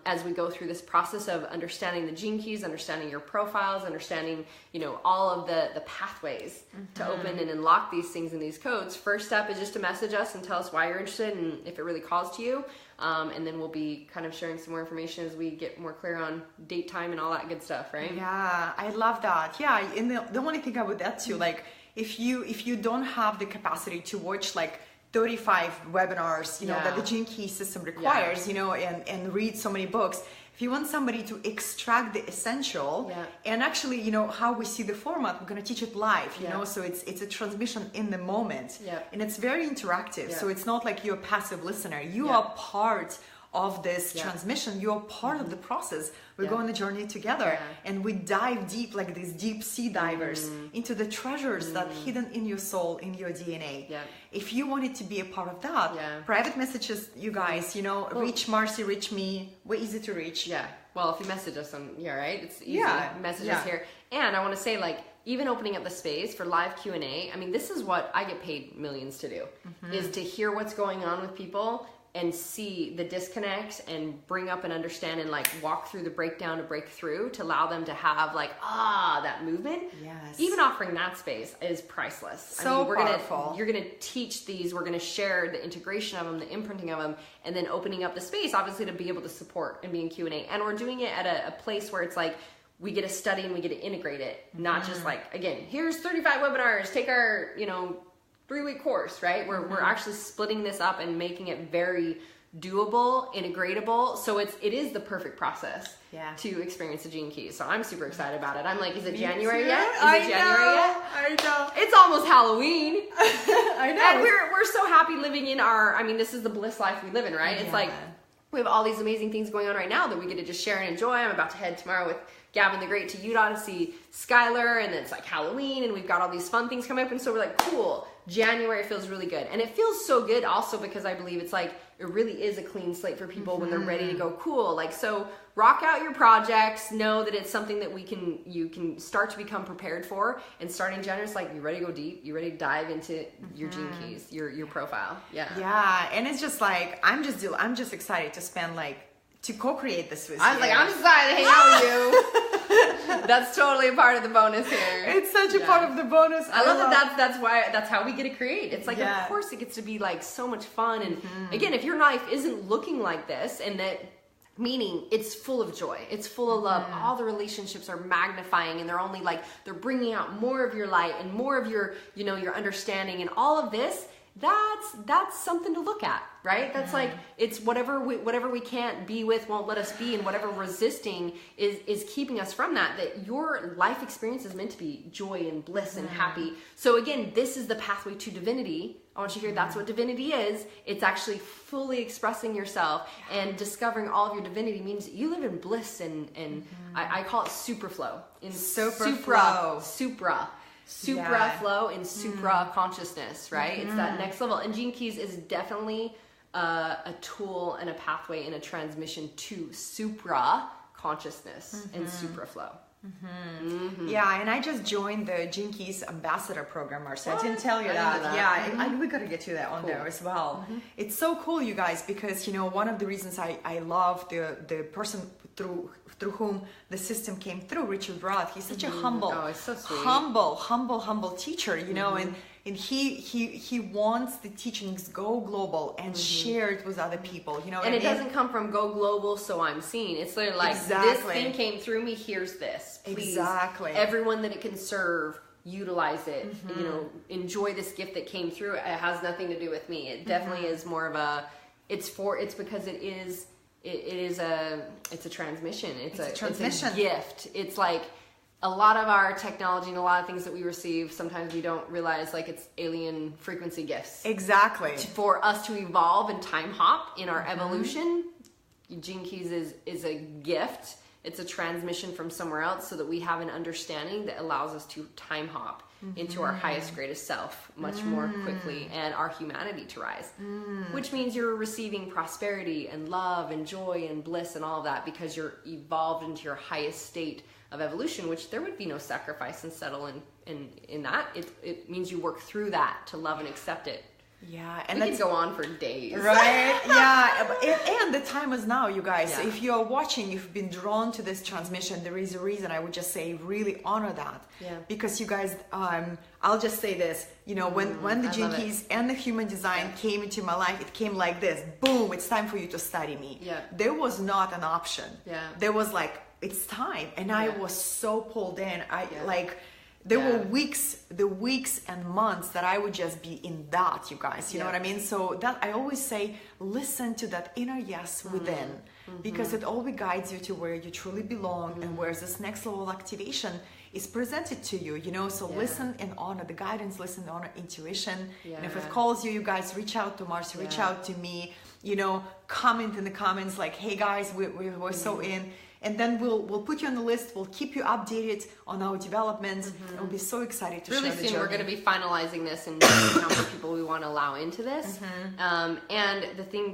as we go through this process of understanding the gene keys, understanding your profiles, understanding, you know, all of the pathways to open and unlock these things and these codes. First step is just to message us and tell us why you're interested and if it really calls to you. And then we'll be kind of sharing some more information as we get more clear on date, time, and all that good stuff, right? Yeah, I love that. Yeah, and the only thing I would add to, like, if you don't have the capacity to watch like 35 webinars, you know, that the Gene Key system requires, you know, and read so many books. If you want somebody to extract the essential and actually, you know, how we see the format, we're going to teach it live, you know, so it's a transmission in the moment and it's very interactive. So it's not like you're a passive listener. You are part of this transmission. You're part of the process. We go on a journey together, and we dive deep like these deep sea divers into the treasures that hidden in your soul, in your DNA. If you wanted to be a part of that, private messages, you guys, you know, reach Marci, reach me. We're easy to reach. Well, if you message us on right, it's easy. Message us here. And I want to say, like, even opening up the space for live Q&A, I mean, this is what I get paid millions to do, is to hear what's going on with people and see the disconnect and bring up and understand and like walk through the breakdown to break through, to allow them to have like, that movement. Even offering that space is priceless. So powerful. You're going to teach these, we're going to share the integration of them, the imprinting of them, and then opening up the space, obviously, to be able to support and be in Q&A. And we're doing it at a place where it's like, we get to study and we get to integrate it. Not just like, again, here's 35 webinars, take our, 3-week course, right? We're actually splitting this up and making it very doable, integratable. So it is the perfect process to experience the Gene Keys. So I'm super excited about it. I'm like, is it January yet? I know. It's almost Halloween. I know. And we're so happy living in this is the bliss life we live in, right? It's like, we have all these amazing things going on right now that we get to just share and enjoy. I'm about to head tomorrow with Gavin the Great to Utah to see Skylar, and then it's like Halloween, and we've got all these fun things coming up, and so we're like, cool, January feels really good. And it feels so good also because I believe it's like, it really is a clean slate for people when they're ready to go cool. Like, so rock out your projects, know that it's something that you can start to become prepared for, and starting January, it's like, you ready to go deep, you ready to dive into your Gene Keys, your profile. And it's just like, I'm just excited to spend to co-create this with you. I'm excited to hang out with you. That's totally a part of the bonus here. It's such a part of the bonus. I love that. That's how we get to create. It's like, of course, it gets to be like so much fun. And again, if your life isn't looking like this, and that meaning it's full of joy, it's full of love, all the relationships are magnifying, and they're bringing out more of your light and more of your your understanding, and all of this. That's something to look at, right? That's like, it's whatever we can't be with won't let us be, and whatever resisting is keeping us from that your life experience is meant to be joy and bliss and happy. So again, this is the pathway to divinity. I want you to hear that's what divinity is. It's actually fully expressing yourself and discovering all of your divinity means that you live in bliss and I call it super flow. Supra flow and supra consciousness, right? It's that next level. And Gene Keys is definitely a tool and a pathway and a transmission to supra consciousness and supra flow. Yeah, and I just joined the Gene Keys Ambassador Program, Marci. I didn't tell you that. Yeah, we got to get to that on there as well. It's so cool, you guys, because one of the reasons I love the person through whom the system came through, Richard Roth. He's such a humble, so sweet. humble teacher, and he wants the teachings go global and shared with other people, and it doesn't come from go global so I'm seen. It's literally like, this thing came through me, here's this. Please, everyone that it can serve, utilize it. Enjoy this gift that came through. It has nothing to do with me. It definitely is more of a, it's because it's a transmission. It's a gift. It's like a lot of our technology and a lot of things that we receive, sometimes we don't realize it's alien frequency gifts. Exactly. For us to evolve and time hop in our evolution, Gene Keys is a gift. It's a transmission from somewhere else so that we have an understanding that allows us to time hop into our highest, greatest self much more quickly, and our humanity to rise. Which means you're receiving prosperity and love and joy and bliss and all of that because you're evolved into your highest state of evolution, which there would be no sacrifice and settle in that. It means you work through that to love and accept it. Yeah, and we could go on for days. Right? Yeah, and the time is now, you guys. Yeah. If you're watching, you've been drawn to this transmission, there is a reason. I would just say really honor that. Yeah. Because you guys, I'll just say this, when the Gene Keys and the human design came into my life, it came like this. Boom, it's time for you to study me. Yeah. There was not an option. Yeah. There was it's time. And I was so pulled in. There were weeks and months that I would just be in that, you guys, you know what I mean? So that I always say, listen to that inner yes within, because it always guides you to where you truly belong and where this next level activation is presented to you, so listen and honor the guidance, listen and honor intuition. And if it calls you, you guys reach out to Marci, reach out to me. comment in the comments like, hey guys, we're so in. And then we'll put you on the list. We'll keep you updated on our developments. And we'll be so excited to share the journey. Really soon, we're going to be finalizing this and seeing how many people we want to allow into this. And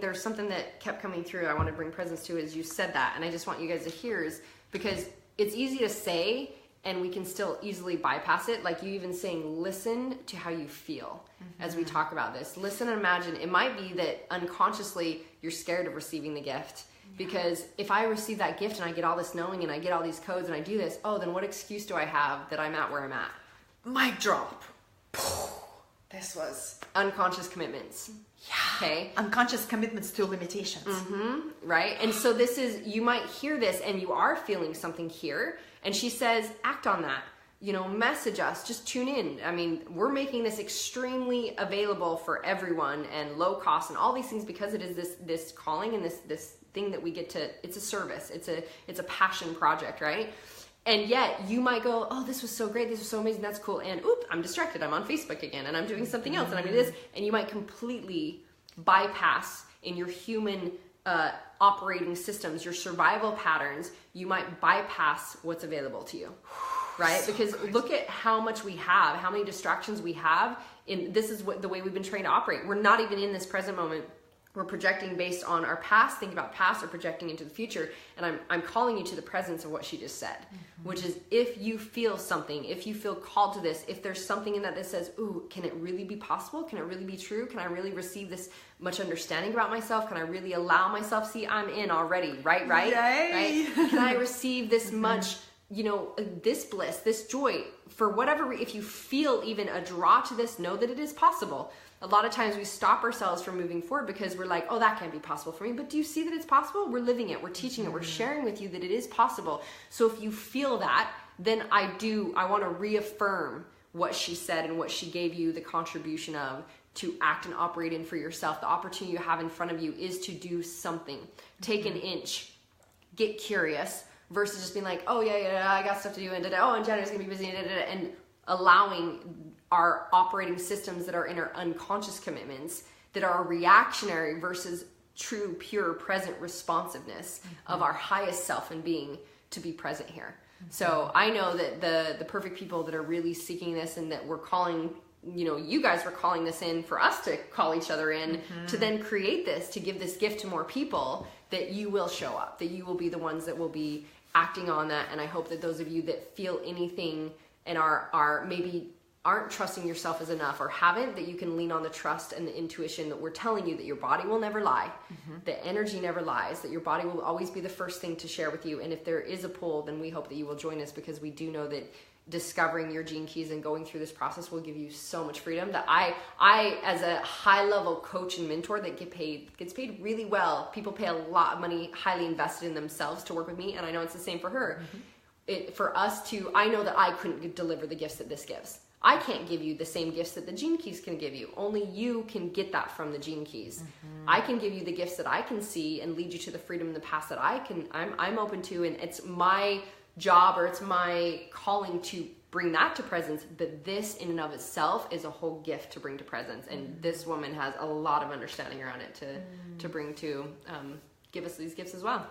there's something that kept coming through I want to bring presence to is you said that. And I just want you guys to hear is because it's easy to say and we can still easily bypass it. Like you even saying, listen to how you feel as we talk about this. Listen and imagine. It might be that unconsciously you're scared of receiving the gift. Because if I receive that gift and I get all this knowing and I get all these codes and I do this, then what excuse do I have that I'm at where I'm at? Mic drop. This was unconscious commitments. Yeah. Okay. Unconscious commitments to limitations. Right. And so this is, you might hear this and you are feeling something here. And she says, act on that. Message us, just tune in. I mean, we're making this extremely available for everyone and low cost and all these things because it is this calling and this thing that we get to, it's a service. It's a passion project, right? And yet you might go, oh, this was so great. This was so amazing. That's cool. And I'm distracted. I'm on Facebook again and I'm doing something else and I'm doing this. And you might completely bypass in your human operating systems, your survival patterns, you might bypass what's available to you. Right? So because look at how much we have, how many distractions we have. This is the way we've been trained to operate. We're not even in this present moment. We're projecting based on our past, think about past, or projecting into the future. And I'm calling you to the presence of what she just said, which is if you feel something, if you feel called to this, if there's something in that says, ooh, can it really be possible? Can it really be true? Can I really receive this much understanding about myself? Can I really allow myself? See, I'm in already, right? Yay. Right? Can I receive this much, this bliss, this joy for whatever, if you feel even a draw to this, know that it is possible. A lot of times we stop ourselves from moving forward because we're like, oh, that can't be possible for me. But do you see that it's possible? We're living it. We're teaching it. We're sharing with you that it is possible. So if you feel that, then I want to reaffirm what she said and what she gave you the contribution of to act and operate in for yourself. The opportunity you have in front of you is to do something. Take an inch. Get curious versus just being like, oh, yeah, I got stuff to do. And January's going to be busy. And allowing our operating systems that are in our unconscious commitments that are reactionary versus true, pure, present responsiveness of our highest self and being to be present here. So I know that the perfect people that are really seeking this and that we're calling, you guys were calling this in for us to call each other in to then create this, to give this gift to more people, that you will show up, that you will be the ones that will be acting on that. And I hope that those of you that feel anything and are maybe aren't trusting yourself as enough or haven't, that you can lean on the trust and the intuition that we're telling you that your body will never lie, that energy never lies, that your body will always be the first thing to share with you. And if there is a pull, then we hope that you will join us, because we do know that discovering your gene keys and going through this process will give you so much freedom that I as a high level coach and mentor that gets paid really well, people pay a lot of money, highly invested in themselves to work with me. And I know it's the same for her. For us to, I know that I couldn't deliver the gifts that this gives. I can't give you the same gifts that the gene keys can give you. Only you can get that from the gene keys. I can give you the gifts that I can see and lead you to the freedom in the past that I'm open to, and it's my job or it's my calling to bring that to presence. But this in and of itself is a whole gift to bring to presence, and this woman has a lot of understanding around it to bring to give us these gifts as well.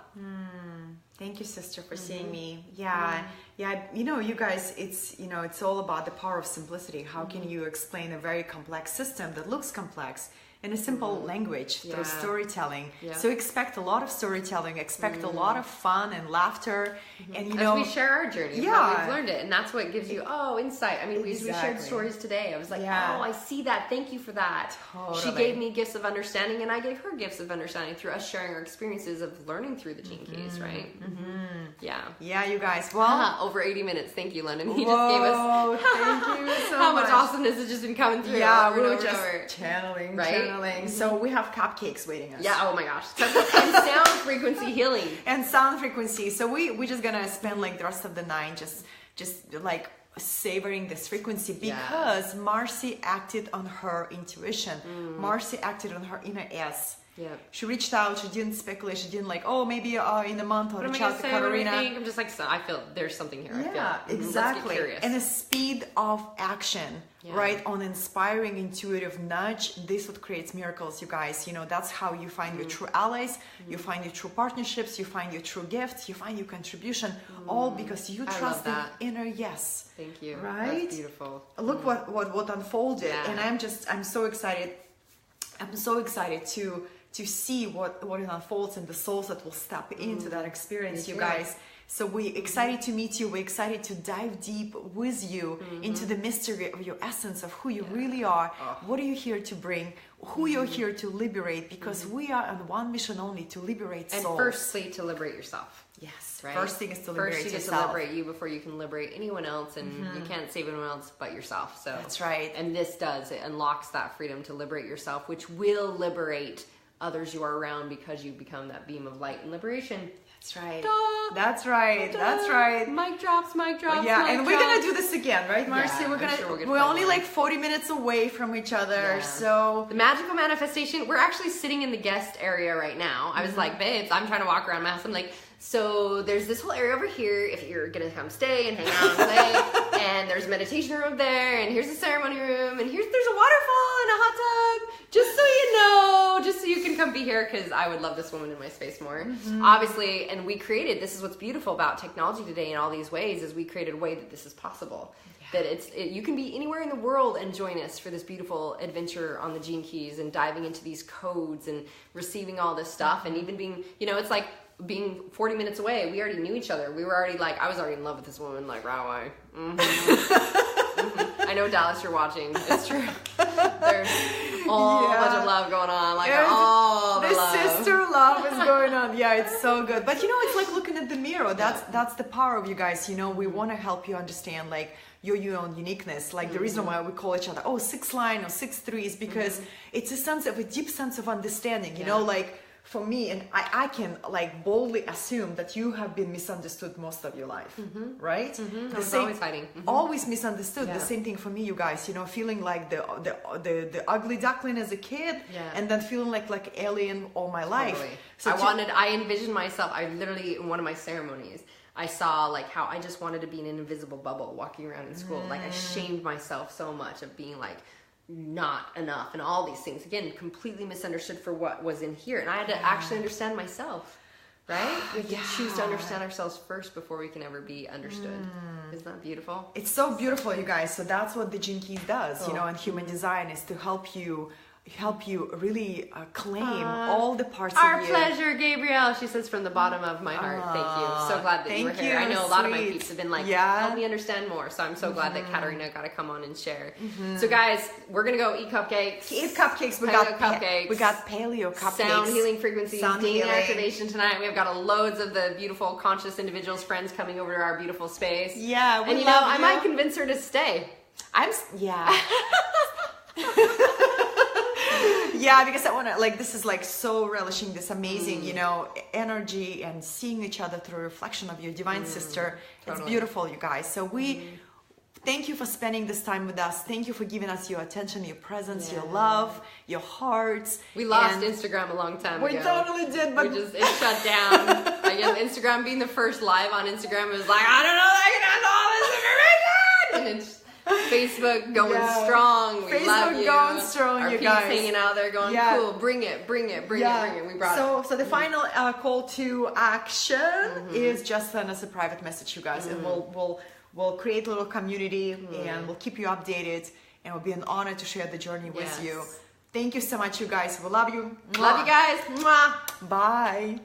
Thank you, sister, for seeing me. Yeah. You guys, it's all about the power of simplicity. How can you explain a very complex system that looks complex in a simple language through storytelling? So expect a lot of storytelling, expect a lot of fun and laughter, and as we share our journey, how we've learned it, and that's what gives you insight. I mean, we shared stories today. I was like, I see that. Thank you for that. Totally. She gave me gifts of understanding, and I gave her gifts of understanding through us sharing our experiences of learning through the gene keys, right? Yeah, you guys. Well, over 80 minutes. Thank you, London. He just gave us. Thank you so how much awesomeness has just been coming through. Yeah, we're just channeling, right? So we have cupcakes waiting us. Yeah, oh my gosh. And sound frequency healing. And sound frequency. So we're just gonna spend like the rest of the night just like savoring this frequency, because Marci acted on her intuition. Marci acted on her inner S. Yeah. She reached out. She didn't speculate. She didn't like, oh, maybe in a month I'll reach out to Katerina. I'm just like, so I feel there's something here. Yeah, I feel. exactly. Let's get curious. And the speed of action, right? On inspiring, intuitive nudge. This what creates miracles, you guys. You know, that's how you find your true allies. You find your true partnerships. You find your true gifts. You find your contribution. All because you trust the inner yes. Thank you. Right? That's beautiful. Look what unfolded, and I'm so excited. I'm so excited to see what it unfolds and the souls that will step into that experience, you guys. So we're excited to meet you. We're excited to dive deep with you into the mystery of your essence, of who you really are. What are you here to bring? Who you're here to liberate? Because we are on one mission only, to liberate souls. And firstly, to liberate yourself. Yes. Right? First thing is to liberate yourself. First, you get to liberate you before you can liberate anyone else, and you can't save anyone else but yourself. So that's right. And this it unlocks that freedom to liberate yourself, which will liberate others you are around, because you become that beam of light and liberation. That's right. Da, that's right. da, that's right. Mic drops, mic drops. Yeah, mic and drops. we're gonna do this again, right, Marci? Yeah, we're only like 40 minutes away from each other, so the magical manifestation. We're actually sitting in the guest area right now. I was like, babes, I'm trying to walk around my house. I'm like, so there's this whole area over here if you're gonna come stay and hang out and play, and there's a meditation room there, and here's a ceremony room, and there's a waterfall and a hot tub, just so you know, just so you can come be here, because I would love this woman in my space more. Obviously, and we created, this is what's beautiful about technology today in all these ways, is we created a way that this is possible. That you can be anywhere in the world and join us for this beautiful adventure on the Gene Keys, and diving into these codes and receiving all this stuff, and even being, it's like being 40 minutes away. We already knew each other. We were already like, I was already in love with this woman, like right away. I know, Dallas, you're watching. It's true. There's a bunch of love going on, like all the love. Sister love is going on. Yeah, it's so good. But it's like looking at the mirror. That's the power of you guys. We want to help you understand like your own uniqueness. Like the reason why we call each other 6 line or 6-3 is because it's a deep sense of understanding. Like for me, and I can like boldly assume that you have been misunderstood most of your life, right? I was always hiding. Always misunderstood. The same thing for me, you guys. Feeling like the ugly duckling as a kid, and then feeling like alien all my life. So I envisioned myself. I literally, in one of my ceremonies, I saw like how I just wanted to be in an invisible bubble walking around in school. Like I shamed myself so much of being like not enough and all these things. Again, completely misunderstood for what was in here. And I had to actually understand myself, right? We have to choose to understand ourselves first before we can ever be understood. Isn't that beautiful? It's so beautiful, you guys. So that's what the Gene Keys does, and human design is to help you really claim all the parts of you. Our pleasure, Gabrielle. She says from the bottom of my heart, thank you. So glad that you were here. I know a lot of my peeps have been like, help me understand more. So I'm so glad that Katerina got to come on and share. So guys, we're going to go eat cupcakes. Eat cupcakes. We got cupcakes. We got paleo cupcakes. Sound healing frequencies. DNA activation tonight. We've got loads of the beautiful conscious individuals, friends coming over to our beautiful space. Yeah. And I might convince her to stay. Yeah, because I want to, this is so relishing this amazing, energy and seeing each other through a reflection of your divine sister. Totally. It's beautiful, you guys. So we thank you for spending this time with us. Thank you for giving us your attention, your presence, your love, your hearts. We lost Instagram a long time ago. We totally did, but it shut down. I guess Instagram being the first live on Instagram was like, I don't know that I can handle all this information. And it's Facebook going strong. We love you. Going strong, our you guys. Hanging out there going, cool, bring it. We brought it. So the final call to action is just send us a private message, you guys, and we'll create a little community and we'll keep you updated, and it'll be an honor to share the journey with you. Thank you so much, you guys. We love you. Love you guys. Mwah. Bye.